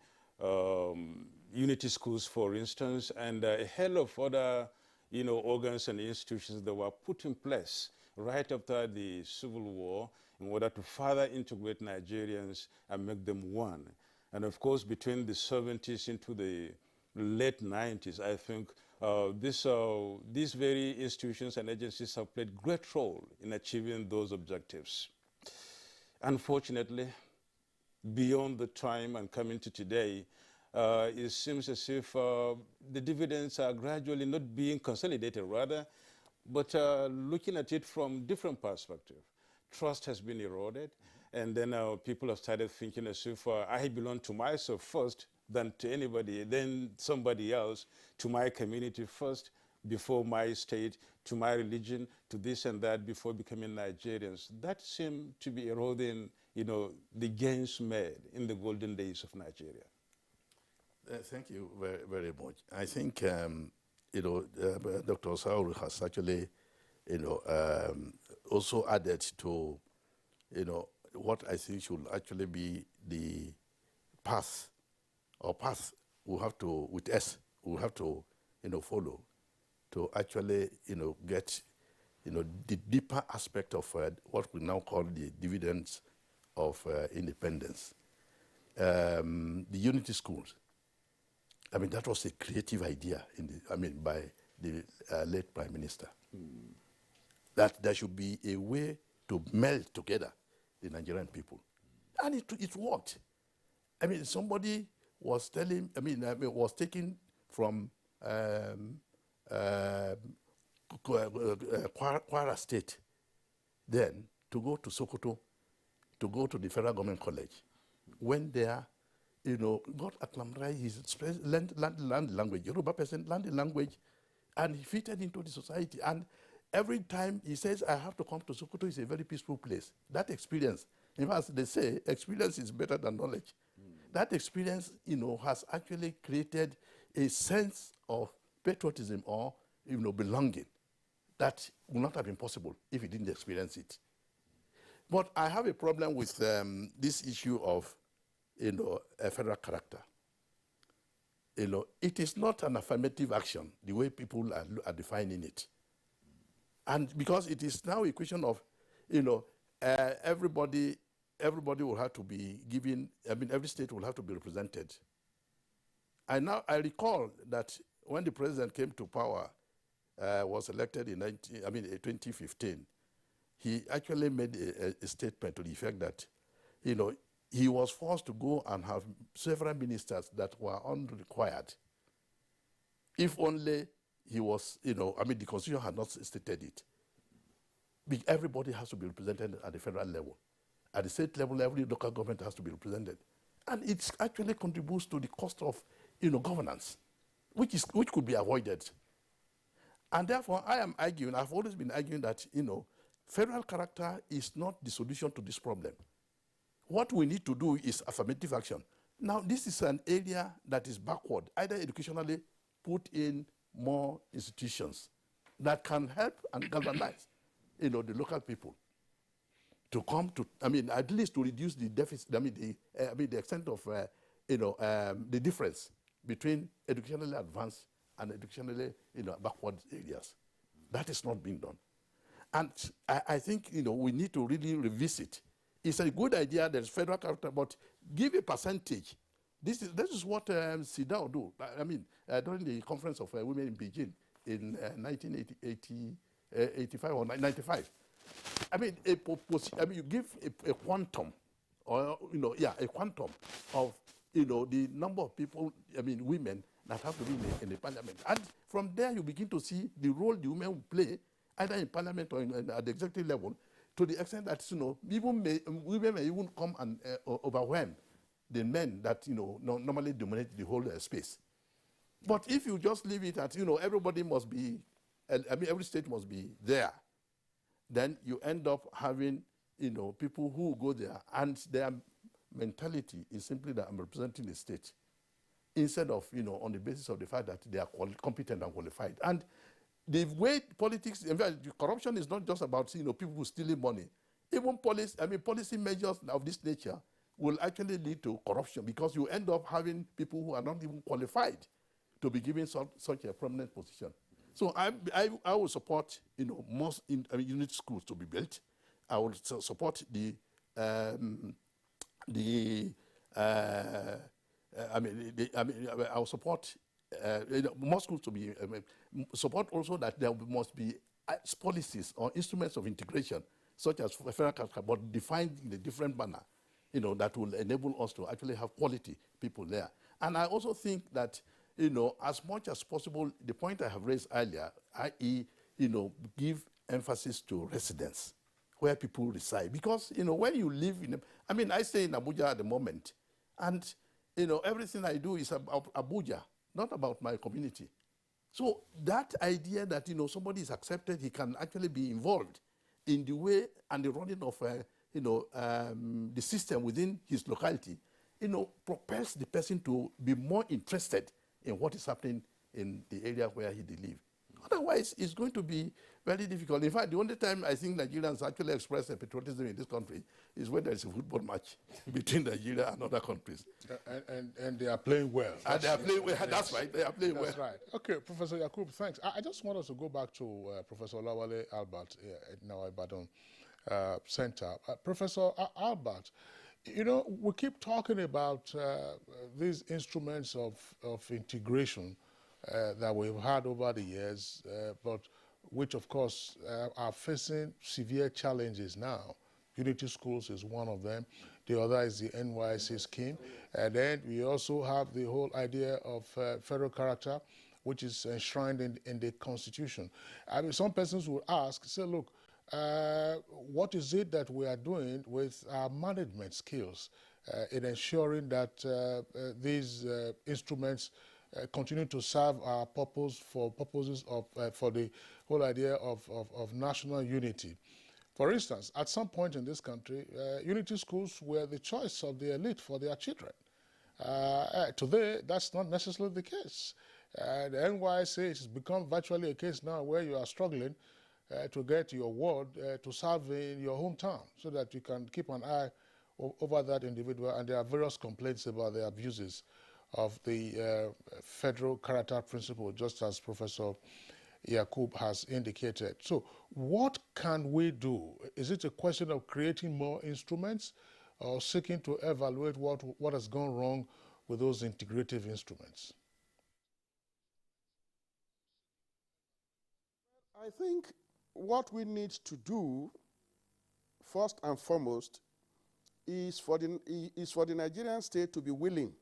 Unity Schools, for instance, and a hell of other organs and institutions that were put in place right after the Civil War in order to further integrate Nigerians and make them one. And of course, between the 70s into the late 90s, I think these very institutions and agencies have played great role in achieving those objectives. Unfortunately, beyond the time and coming to today, it seems as if the dividends are gradually not being consolidated, rather, but looking at it from different perspectives. Trust has been eroded, and then people have started thinking as if I belong to myself first, than to anybody, then somebody else, to my community first, before my state, to my religion, to this and that, before becoming Nigerians. That seemed to be eroding, the gains made in the golden days of Nigeria. Thank you very, very much. I think, Dr. Osauru has actually, also added to, what I think should actually be the path we have to, with us, we have to, follow to actually, get, the deeper aspect of what we now call the dividends of independence. The Unity Schools, that was a creative idea by the late Prime Minister. That there should be a way to meld together the Nigerian people. And it worked. Somebody was telling, was taken from Kwara State then to go to Sokoto, to go to the Federal Government College. Went there, got acclimatized, his learned language, Yoruba person learned the language, and he fitted into the society. And every time he says, I have to come to Sokoto, it's a very peaceful place. That experience, in fact, they say experience is better than knowledge. That experience, has actually created a sense of patriotism or, belonging that would not have been possible if he didn't experience it. But I have a problem with this issue of, a federal character. It is not an affirmative action, the way people are defining it. And because it is now a question of, everybody will have to be given, every state will have to be represented. I recall that when the president came to power, was elected in 2015, he actually made a statement to the effect that, he was forced to go and have several ministers that were unrequired. If only he was, the Constitution had not stated it. Everybody has to be represented at the federal level. At the state level, every local government has to be represented. And it actually contributes to the cost of, governance, which could be avoided. And therefore, I am arguing, I've always been arguing that, federal character is not the solution to this problem. What we need to do is affirmative action. Now, this is an area that is backward, either educationally, put in more institutions that can help and galvanize, the local people. to come to, I mean, at least to reduce the deficit, the extent of, the difference between educationally advanced and educationally, backward areas. That is not being done. And I think, we need to really revisit. It's a good idea, there's federal character, but give a percentage. This is what CEDAW do. I mean, during the conference of women in Beijing in 1985 or 95. I mean, you give a quantum, or a quantum of the number of people, women that have to be in the parliament, and from there you begin to see the role the women will play, either in parliament or at the executive level, to the extent that women may even come and overwhelm the men that normally dominate the whole space. But if you just leave it at everybody must be, every state must be there, then you end up having people who go there and their mentality is simply that I'm representing the state, instead of on the basis of the fact that they are competent and qualified. And the way politics, in fact, corruption is not just about people stealing money. Even policy measures of this nature will actually lead to corruption, because you end up having people who are not even qualified to be given such a prominent position. So I will support most unit schools to be built. I will support I will support more schools to be support also that there must be policies or instruments of integration, such as federal character, but defined in a different manner, that will enable us to actually have quality people there. And I also think that, as much as possible, the point I have raised earlier, i.e., give emphasis to residence, where people reside. Because, when you live I stay in Abuja at the moment, and, everything I do is about Abuja, not about my community. So that idea that, somebody is accepted, he can actually be involved in the way and the running of, the system within his locality, propels the person to be more interested in what is happening in the area where he lives. Otherwise, it's going to be very difficult. In fact, the only time I think Nigerians actually express patriotism in this country is when there is a football match between Nigeria and other countries. And they are playing well. And they are playing well. That's right. They are playing well. That's right. Okay, Professor Yakub, thanks. I just want us to go back to Professor Lawale Albert in our Ibadan Center. Professor Albert, we keep talking about these instruments of integration that we've had over the years, but which, of course, are facing severe challenges now. Unity Schools is one of them. The other is the NYC scheme. And then we also have the whole idea of federal character, which is enshrined in the Constitution. Some persons will ask, say, look, what is it that we are doing with our management skills in ensuring that these instruments continue to serve our purpose for purposes of for the whole idea of national unity. For instance, at some point in this country, unity schools were the choice of the elite for their children. Today, that's not necessarily the case. The NYC has become virtually a case now where you are struggling to get your ward to serve in your hometown, so that you can keep an eye over that individual. And there are various complaints about the abuses of the federal character principle, just as Professor Yakub has indicated. So what can we do? Is it a question of creating more instruments, or seeking to evaluate what has gone wrong with those integrative instruments? I think what we need to do, first and foremost, is for the Nigerian state to be willing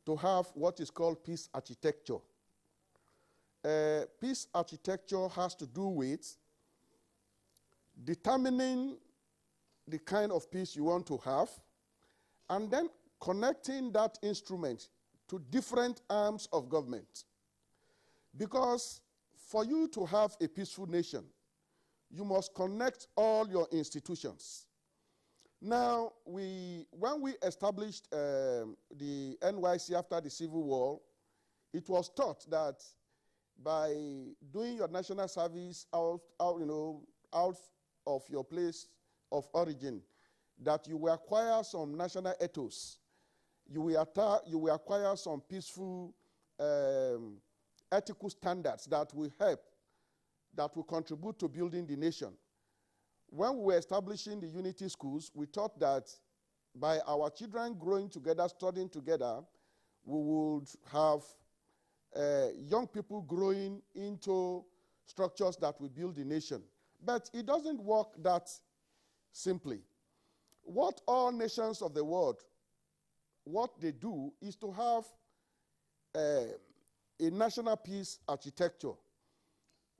to have what is called peace architecture. Peace architecture has to do with determining the kind of peace you want to have, and then connecting that instrument to different arms of government. Because for you to have a peaceful nation, you must connect all your institutions. Now, when we established the NYC after the Civil War, it was thought that by doing your national service out of your place of origin, that you will acquire some national ethos. You will acquire some peaceful ethical standards that will help, that will contribute to building the nation. When we were establishing the unity schools, we thought that by our children growing together, studying together, we would have young people growing into structures that will build the nation. But it doesn't work that simply. What all nations of the world, what they do is to have a national peace architecture.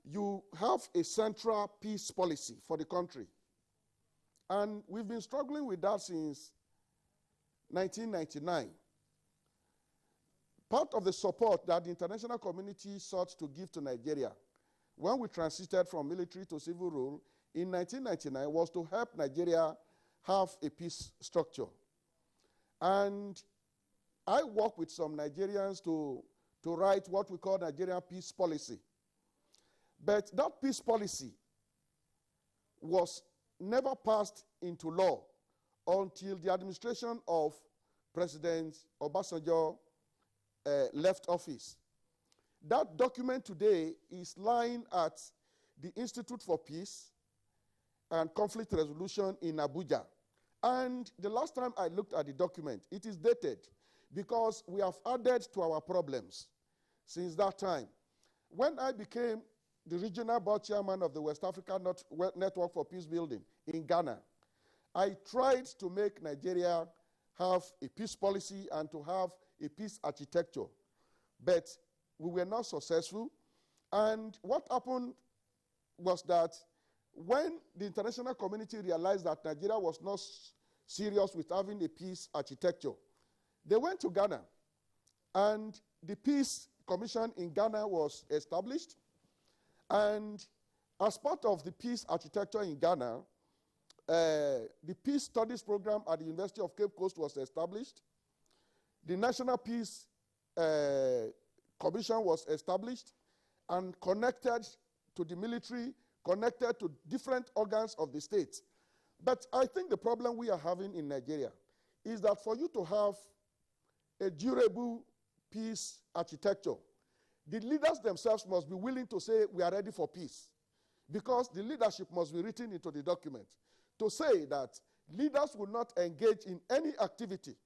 You have a central peace policy for the country. And we've been struggling with that since 1999. Part of the support that the international community sought to give to Nigeria when we transited from military to civil rule in 1999 was to help Nigeria have a peace structure. And I work with some Nigerians to write what we call Nigerian peace policy. But that peace policy was never passed into law until the administration of President Obasanjo left office. That document today is lying at the Institute for Peace and Conflict Resolution in Abuja. And the last time I looked at the document, it is dated because we have added to our problems since that time. When I became the regional board chairman of the West Africa Network for Peace Building in Ghana, I tried to make Nigeria have a peace policy and to have a peace architecture. But we were not successful. And what happened was that when the international community realized that Nigeria was not serious with having a peace architecture, they went to Ghana. And the Peace Commission in Ghana was established. And as part of the peace architecture in Ghana, the Peace Studies Program at the University of Cape Coast was established. The National Peace Commission was established and connected to the military, connected to different organs of the state. But I think the problem we are having in Nigeria is that for you to have a durable peace architecture, the leaders themselves must be willing to say we are ready for peace, because the leadership must be written into the document to say that leaders will not engage in any activity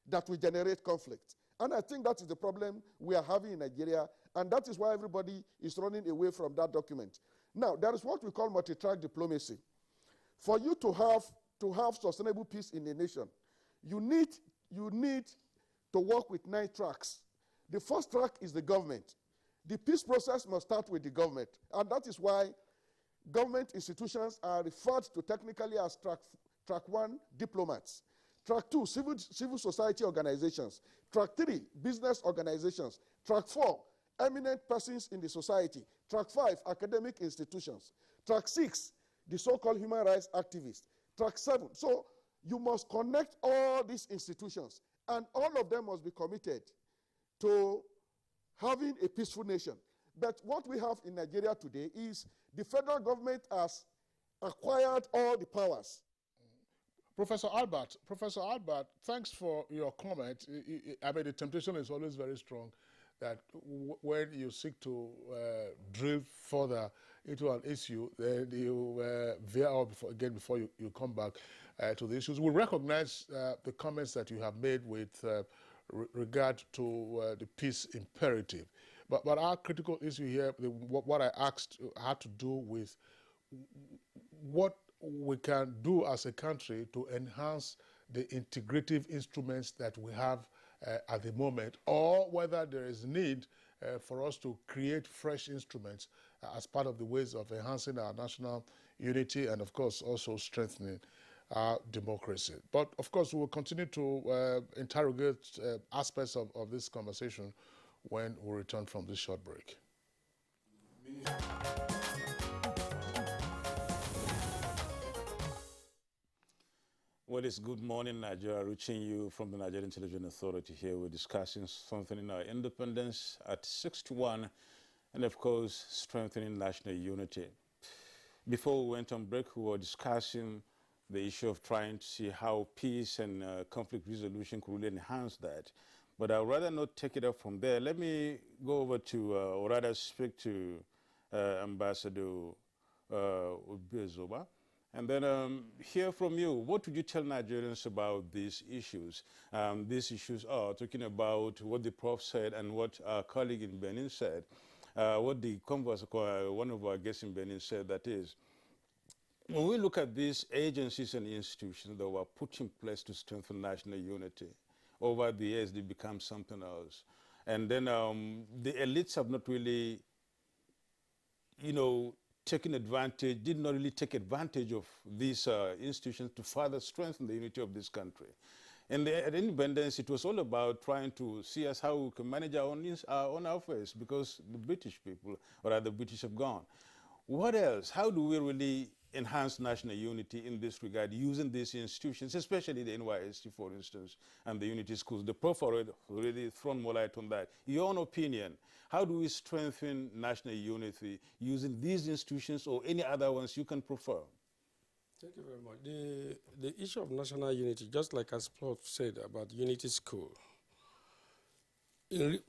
that will generate conflict. And I think that is the problem we are having in Nigeria, and that is why everybody is running away from that document. Now, there is what we call multi-track diplomacy. For you to have sustainable peace in a nation, you need to work with 9 tracks. The first track is the government. The peace process must start with the government, and that is why government institutions are referred to technically as track 1, diplomats. Track 2, civil society organizations. Track 3, business organizations. Track 4, eminent persons in the society. Track 5, academic institutions. Track 6, the so-called human rights activists. Track 7. So you must connect all these institutions, and all of them must be committed to having a peaceful nation. But what we have in Nigeria today is the federal government has acquired all the powers. Professor Albert, thanks for your comment. I mean, the temptation is always very strong that when you seek to drill further into an issue, then you veer out before you come back to the issues. We recognize the comments that you have made with regard to the peace imperative. But our critical issue here, what I asked, had to do with what we can do as a country to enhance the integrative instruments that we have at the moment, or whether there is need for us to create fresh instruments as part of the ways of enhancing our national unity and, of course, also strengthening our democracy. But, of course, we will continue to interrogate aspects of this conversation when we return from this short break. Well, it's Good Morning Nigeria, reaching you from the Nigerian Television Authority. Here we're discussing strengthening our independence at 61 and, of course, strengthening national unity. Before we went on break, we were discussing the issue of trying to see how peace and conflict resolution could really enhance that. But I'd rather not take it up from there. Let me go over to, or rather speak to Ambassador Ubezoba, and then hear from you. What would you tell Nigerians about these issues? These issues are talking about what the Prof said and what our colleague in Benin said, what the converse, one of our guests in Benin said, that is, when we look at these agencies and institutions that were put in place to strengthen national unity, over the years they become something else. And then the elites have not really, taken advantage, did not really take advantage of these institutions to further strengthen the unity of this country. And at independence, it was all about trying to see us how we can manage our own affairs, because the British people, or rather the British, have gone. What else? How do we really enhance national unity in this regard, using these institutions, especially the NYSC, for instance, and the unity schools? The Prof already thrown more light on that. Your own opinion, how do we strengthen national unity using these institutions or any other ones you can prefer? Thank you very much. The issue of national unity, just like as Prof said about unity school, in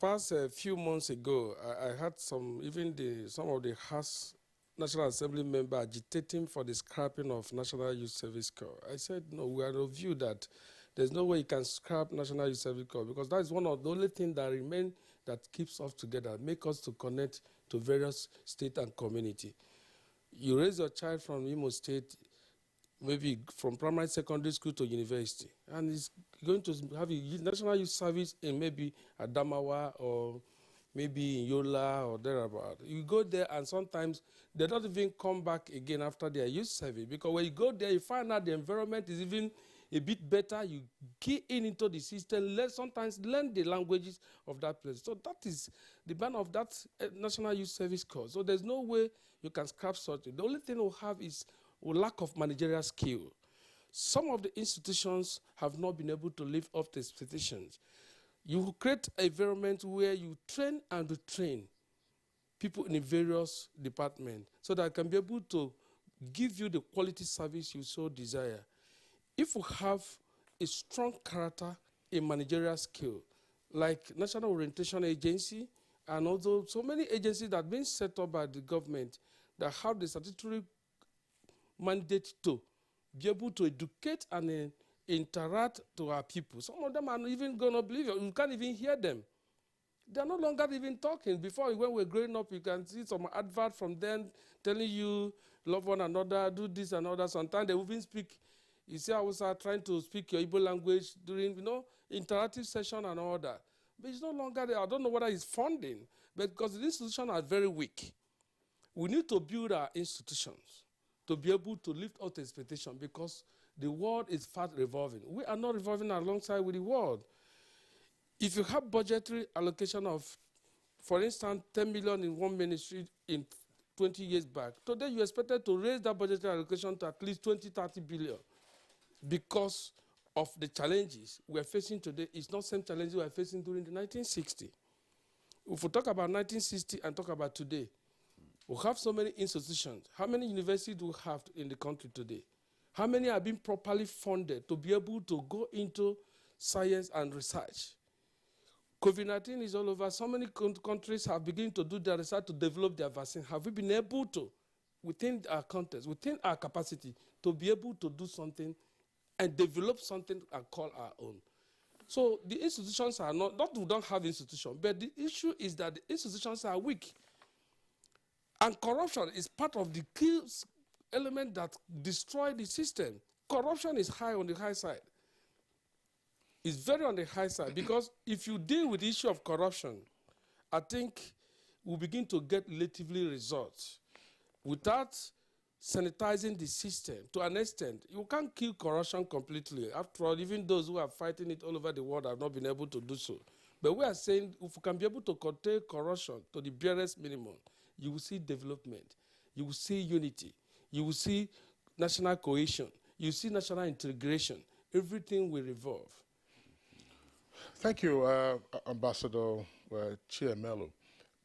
past few months ago, I had some of the House National Assembly members agitating for the scrapping of National Youth Service Corps. I said, no, we are of view that there's no way you can scrap National Youth Service Corps, because that is one of the only things that remain that keeps us together, make us to connect to various state and community. You raise your child from Imo State, maybe from primary, secondary school to university, and he's going to have a National Youth Service in maybe Adamawa or maybe in Yola or thereabout. You go there and sometimes they don't even come back again after their youth service, because when you go there, you find out the environment is even a bit better. You key into the system, sometimes learn the languages of that place. So that is the ban of that National Youth Service Corps. So there's no way you can scrap such. The only thing we'll have is a lack of managerial skill. Some of the institutions have not been able to live up to expectations. You create an environment where you train and retrain people in the various departments so that I can be able to give you the quality service you so desire. If we have a strong character, a managerial skill, like National Orientation Agency, and also so many agencies that have been set up by the government that have the statutory mandate to be able to educate and interact to our people. Some of them are not even going to believe it. You can't even hear them. They're no longer even talking. Before, when we're growing up, you can see some advert from them telling you, love one another, do this and all that. Sometimes they even speak. You see, I was trying to speak your Igbo language during, interactive session and all that. But it's no longer there. I don't know whether it's funding, but because the institutions are very weak. We need to build our institutions to be able to lift out expectation, because the world is fast revolving. We are not revolving alongside with the world. If you have budgetary allocation of, for instance, 10 million in one ministry in 20 years back, today you expected to raise that budgetary allocation to at least 20, 30 billion, because of the challenges we are facing today. It's not the same challenges we were facing during the 1960s. If we talk about 1960 and talk about today, we have so many institutions. How many universities do we have in the country today? How many are being properly funded to be able to go into science and research? COVID-19 is all over. So many countries have begun to do their research to develop their vaccine. Have we been able to, within our context, within our capacity, to be able to do something and develop something and call our own? So the institutions are not we don't have institutions, but the issue is that the institutions are weak. And corruption is part of the key element that destroy the system. Corruption is high on the high side. It's very on the high side, because if you deal with the issue of corruption, I think we'll begin to get relatively results. Without sanitizing the system to an extent, you can't kill corruption completely. After all, even those who are fighting it all over the world have not been able to do so. But we are saying if we can be able to contain corruption to the barest minimum, you will see development, you will see unity, you will see national cohesion, you will see national integration. Everything will revolve. Thank you, Ambassador Chiemelo.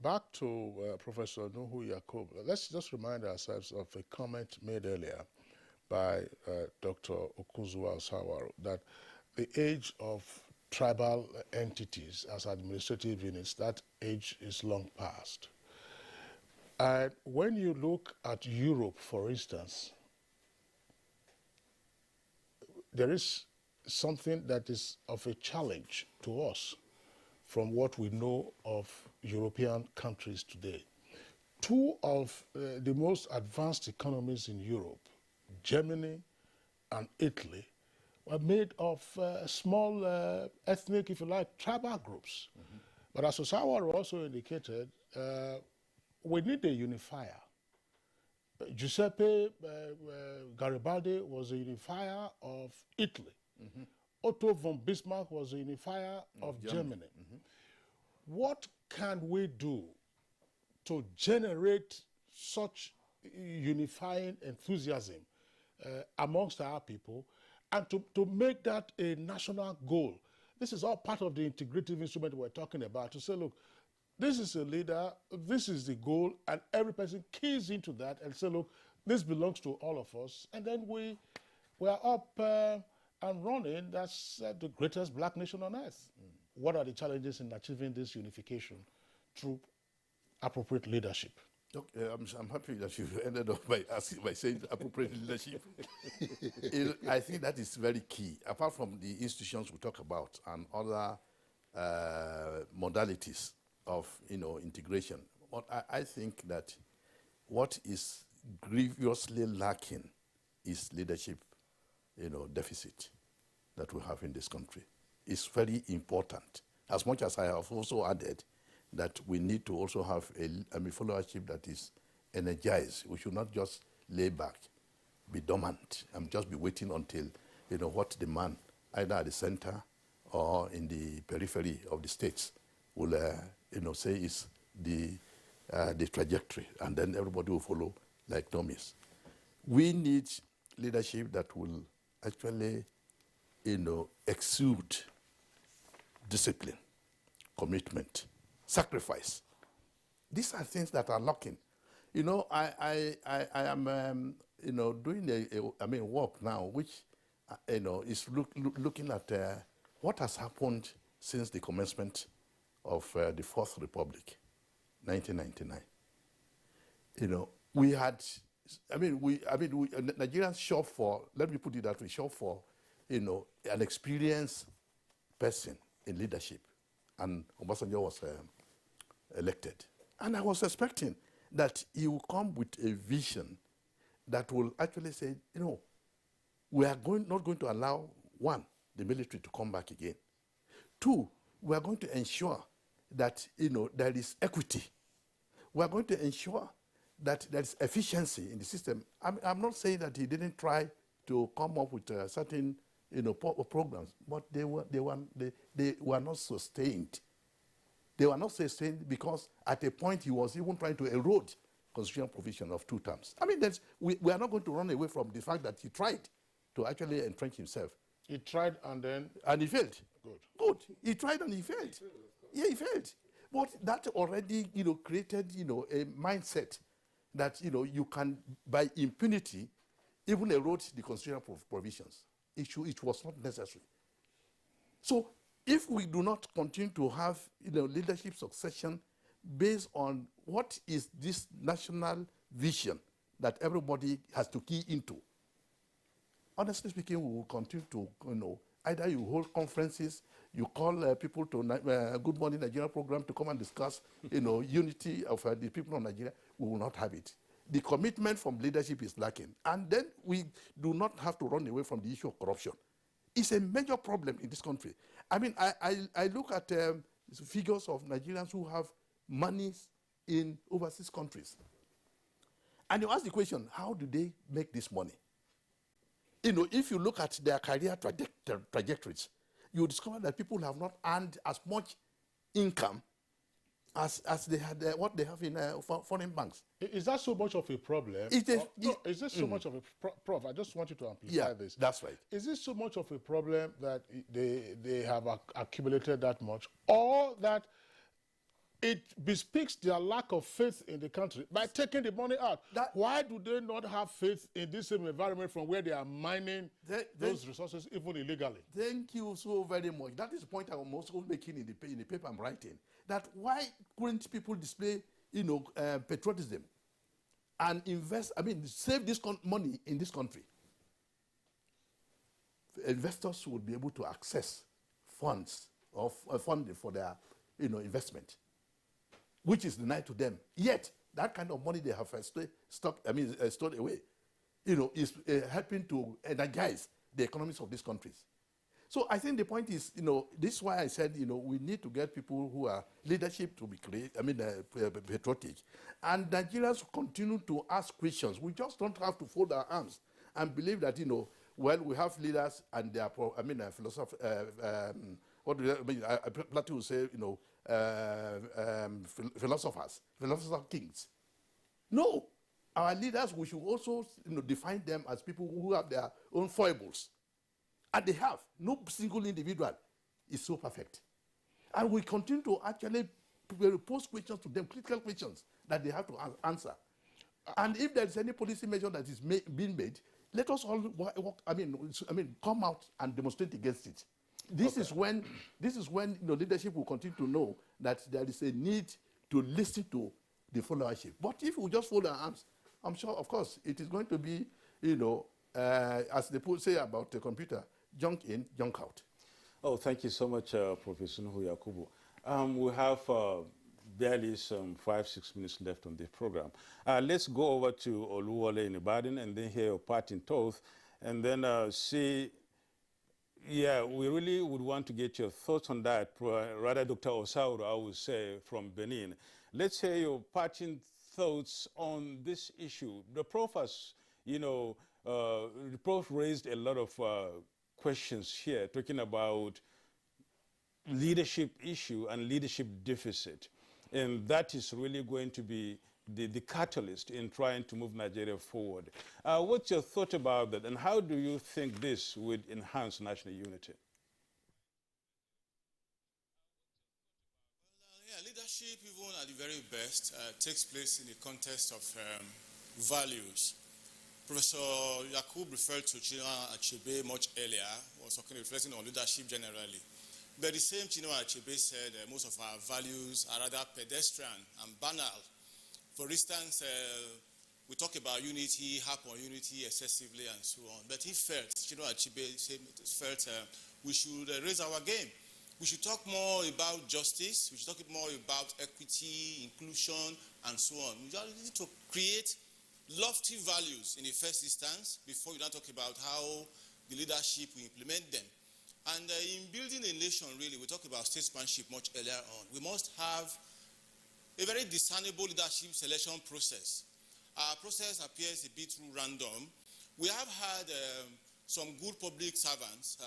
Back to Professor Nuhu Yakub. Let's just remind ourselves of a comment made earlier by Dr. Okunzuwa Osawaro, that the age of tribal entities as administrative units, that age is long past. And when you look at Europe, for instance, there is something that is of a challenge to us from what we know of European countries today. Two of the most advanced economies in Europe, Germany and Italy, were made of small ethnic, if you like, tribal groups. Mm-hmm. But as Osawaro also indicated, we need a unifier. Giuseppe Garibaldi was a unifier of Italy. Mm-hmm. Otto von Bismarck was a unifier of Germany. Mm-hmm. What can we do to generate such unifying enthusiasm amongst our people and to make that a national goal? This is all part of the integrative instrument we're talking about, to say, look, this is a leader, this is the goal, and every person keys into that and say, look, this belongs to all of us. And then we are up and running. That's the greatest black nation on earth. Mm. What are the challenges in achieving this unification through appropriate leadership? Okay, I'm happy that you ended up by saying appropriate leadership. I think that is very key. Apart from the institutions we talk about and other modalities of integration, I think that what is grievously lacking is leadership deficit that we have in this country. It's very important. As much as I have also added that we need to also have a followership that is energized. We should not just lay back, be dormant, and just be waiting until what the man, either at the center or in the periphery of the states, will say is the trajectory, and then everybody will follow like dummies. We need leadership that will actually exude discipline, commitment, sacrifice. These are things that are lacking. I am doing work now which is looking at what has happened since the commencement of the Fourth Republic, 1999. We had, Nigerians shop for, let me put it that way, shop for, an experienced person in leadership, and Obasanjo was elected. And I was expecting that he would come with a vision that will actually say, we are not going to allow, one, the military to come back again. Two, we are going to ensure that there is equity. We are going to ensure that there is efficiency in the system. I'm not saying that he didn't try to come up with certain programs, but they were not sustained. They were not sustained because at a point he was even trying to erode constitutional provision of 2 terms. We are not going to run away from the fact that he tried to actually entrench himself. He tried and then? And he failed. Good. He tried and he failed. He failed. But that already, created, a mindset that, you can, by impunity, even erode the constitutional provisions. It was not necessary. So if we do not continue to have leadership succession based on what is this national vision that everybody has to key into, honestly speaking, we will continue to, either you hold conferences, you call people to Good Morning Nigeria program to come and discuss, unity of the people of Nigeria. We will not have it. The commitment from leadership is lacking. And then we do not have to run away from the issue of corruption. It's a major problem in this country. I look at figures of Nigerians who have monies in overseas countries. And you ask the question, how do they make this money? If you look at their career trajectories, you discover that people have not earned as much income as they had what they have in foreign banks. Is that so much of a problem? Is this so much of a Prof? I just want you to amplify this. That's right. Is this so much of a problem that they have accumulated that much, or that it bespeaks their lack of faith in the country by taking the money out. Why do they not have faith in this same environment from where they are mining those resources, even illegally? Thank you so very much. That is the point I'm also making in the paper I'm writing. That why couldn't people display, patriotism and invest, save this money in this country? Investors would be able to access funds or funding for their, investment, which is denied to them. Yet that kind of money they have stored away, is helping to energize the economies of these countries. So I think the point is, this is why I said, we need to get people who are leadership to be patriotic. And Nigerians continue to ask questions. We just don't have to fold our arms and believe that, we have leaders and they are, philosophers. What do Plato would say, philosophers kings. No, our leaders, we should also define them as people who have their own foibles. And they have. No single individual is so perfect. And we continue to actually pose questions to them, critical questions that they have to answer. And if there is any policy measure that is being made, let us all come out and demonstrate against it. This is when leadership will continue to know that there is a need to listen to the followership. But if we just fold our arms, I'm sure, of course, it is going to be, as they say about the computer, junk in, junk out. Oh, thank you so much, Professor Nuhu Yakubu. We have barely some 5-6 minutes left on this program. Let's go over to Oluwole in Ibadan and then hear your parting thoughts, and then see. Yeah, we really would want to get your thoughts on that. Rather, Dr. Osauro, I would say, from Benin. Let's hear your parting thoughts on this issue. The Prof has, the Prof raised a lot of questions here, talking about leadership issue and leadership deficit. And that is really going to be the catalyst in trying to move Nigeria forward. What's your thought about that, and how do you think this would enhance national unity? Leadership, even at the very best, takes place in the context of values. Professor Yakub referred to Chinua Achebe much earlier, was reflecting on leadership generally. But the same Chinua Achebe said most of our values are rather pedestrian and banal. For instance, we talk about unity, harp on unity excessively and so on. But he felt, Chinua Achebe felt we should raise our game. We should talk more about justice. We should talk more about equity, inclusion, and so on. We need to create lofty values in the first instance before you now talk about how the leadership will implement them. And in building a nation, really, we talk about statesmanship much earlier on. We must have a very discernible leadership selection process. Our process appears a bit too random. We have had some good public servants.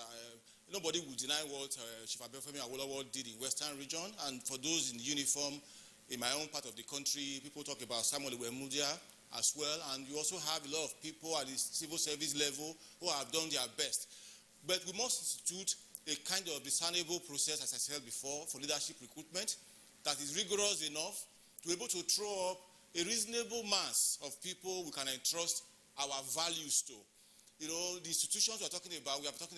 Nobody will deny what Chief Abefemi Awolowo did in Western region. And for those in uniform, in my own part of the country, people talk about Samuel Iwemudia as well. And you also have a lot of people at the civil service level who have done their best. But we must institute a kind of discernible process, as I said before, for leadership recruitment that is rigorous enough to be able to throw up a reasonable mass of people we can entrust our values to. The institutions we are talking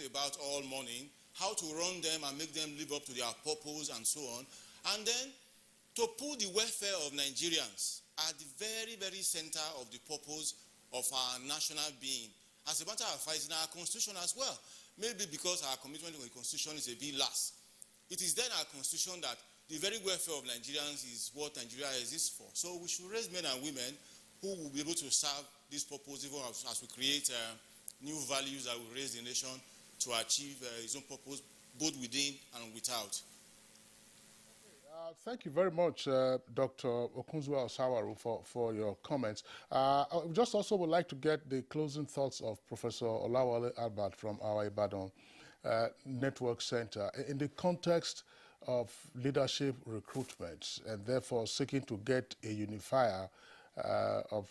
about all morning, how to run them and make them live up to their purpose and so on. And then to put the welfare of Nigerians at the very, very center of the purpose of our national being. As a matter of fact, it's in our constitution as well. Maybe because our commitment to the constitution is a bit less. It is then our constitution that the very welfare of Nigerians is what Nigeria exists for. So we should raise men and women who will be able to serve this purpose even as we create new values that will raise the nation to achieve its own purpose, both within and without. Thank you very much, Dr. Okunzua Osawaru, for your comments. I just also would like to get the closing thoughts of Professor Olawale Albert from our Ibadan Network Center in the context of leadership recruitment and therefore seeking to get a unifier of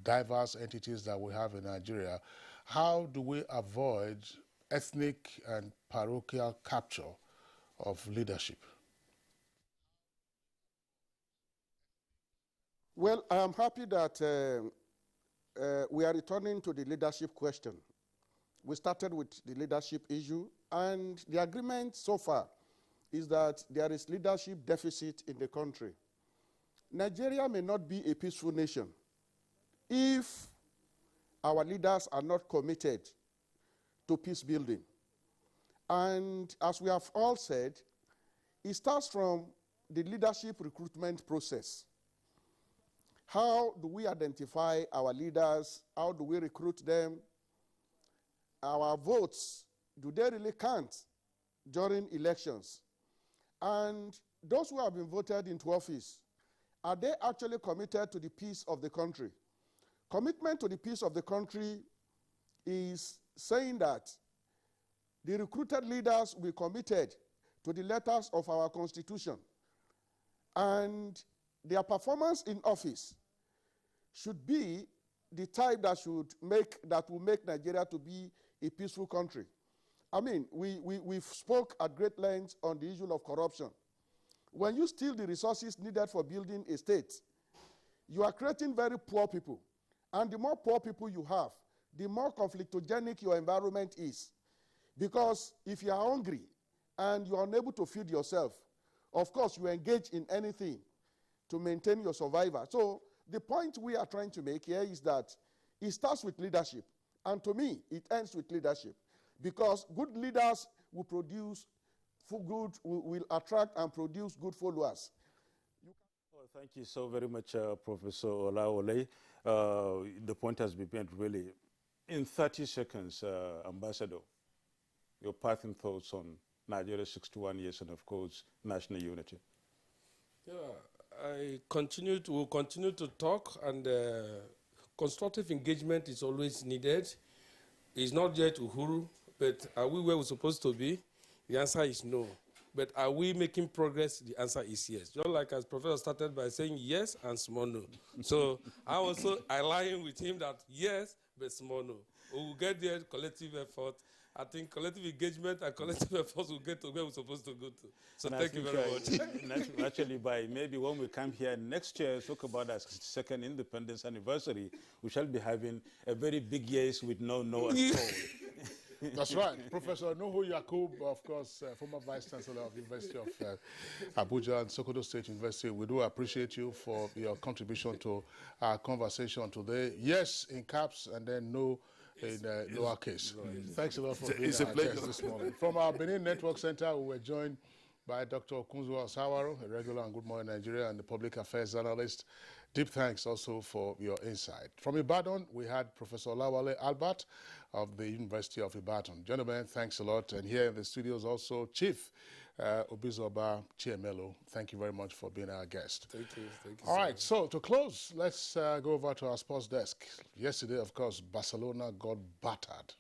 diverse entities that we have in Nigeria. How do we avoid ethnic and parochial capture of leadership? Well, I'm happy that we are returning to the leadership question. We started with the leadership issue, and the agreement so far is that there is leadership deficit in the country. Nigeria may not be a peaceful nation if our leaders are not committed to peace building. And as we have all said, it starts from the leadership recruitment process. How do we identify our leaders? How do we recruit them? Our votes, do they really count during elections? And those who have been voted into office, are they actually committed to the peace of the country? Commitment to the peace of the country is saying that the recruited leaders will be committed to the letters of our Constitution, and their performance in office should be the type that will make Nigeria to be a peaceful country. I mean, we've spoke at great length on the issue of corruption. When you steal the resources needed for building a state, you are creating very poor people. And the more poor people you have, the more conflictogenic your environment is. Because if you are hungry and you are unable to feed yourself, of course you engage in anything to maintain your survival. So the point we are trying to make here is that it starts with leadership. And to me, it ends with leadership. Because good leaders will produce will attract and produce good followers. Well, thank you so very much, Professor Olawole. The point has been made really. In 30 seconds, Ambassador, your parting thoughts on Nigeria's 61 years and, of course, national unity. Yeah, will continue to talk, and constructive engagement is always needed. It's not yet Uhuru, but are we where we're supposed to be? The answer is no. But are we making progress? The answer is yes. Just like as Professor started by saying yes and small no. So I also align with him that yes, but small no. We will get there, collective effort. I think collective engagement and collective efforts will get to where we're supposed to go to. So and thank you very much. Actually, by maybe when we come here next year, talk about our 62nd independence anniversary, we shall be having a very big yes with no at all. That's right. Professor Nuhu Yakub, of course, former Vice Chancellor of the University of Abuja and Sokoto State University. We do appreciate you for your contribution to our conversation today. Yes, in caps, and then no in lowercase. Thanks a lot for being our guest this morning. From our Benin Network Center, we were joined by Dr. Okunzo Osawaro, a regular on Good Morning Nigeria and the public affairs analyst. Deep thanks also for your insight. From Ibadan, we had Professor Olawale Albert of the University of Ibadan. Gentlemen, thanks a lot. And here in the studios also, Chief Obizoba Chiemelo. Thank you very much for being our guest. Thank you. All right, so to close, let's go over to our sports desk. Yesterday, of course, Barcelona got battered.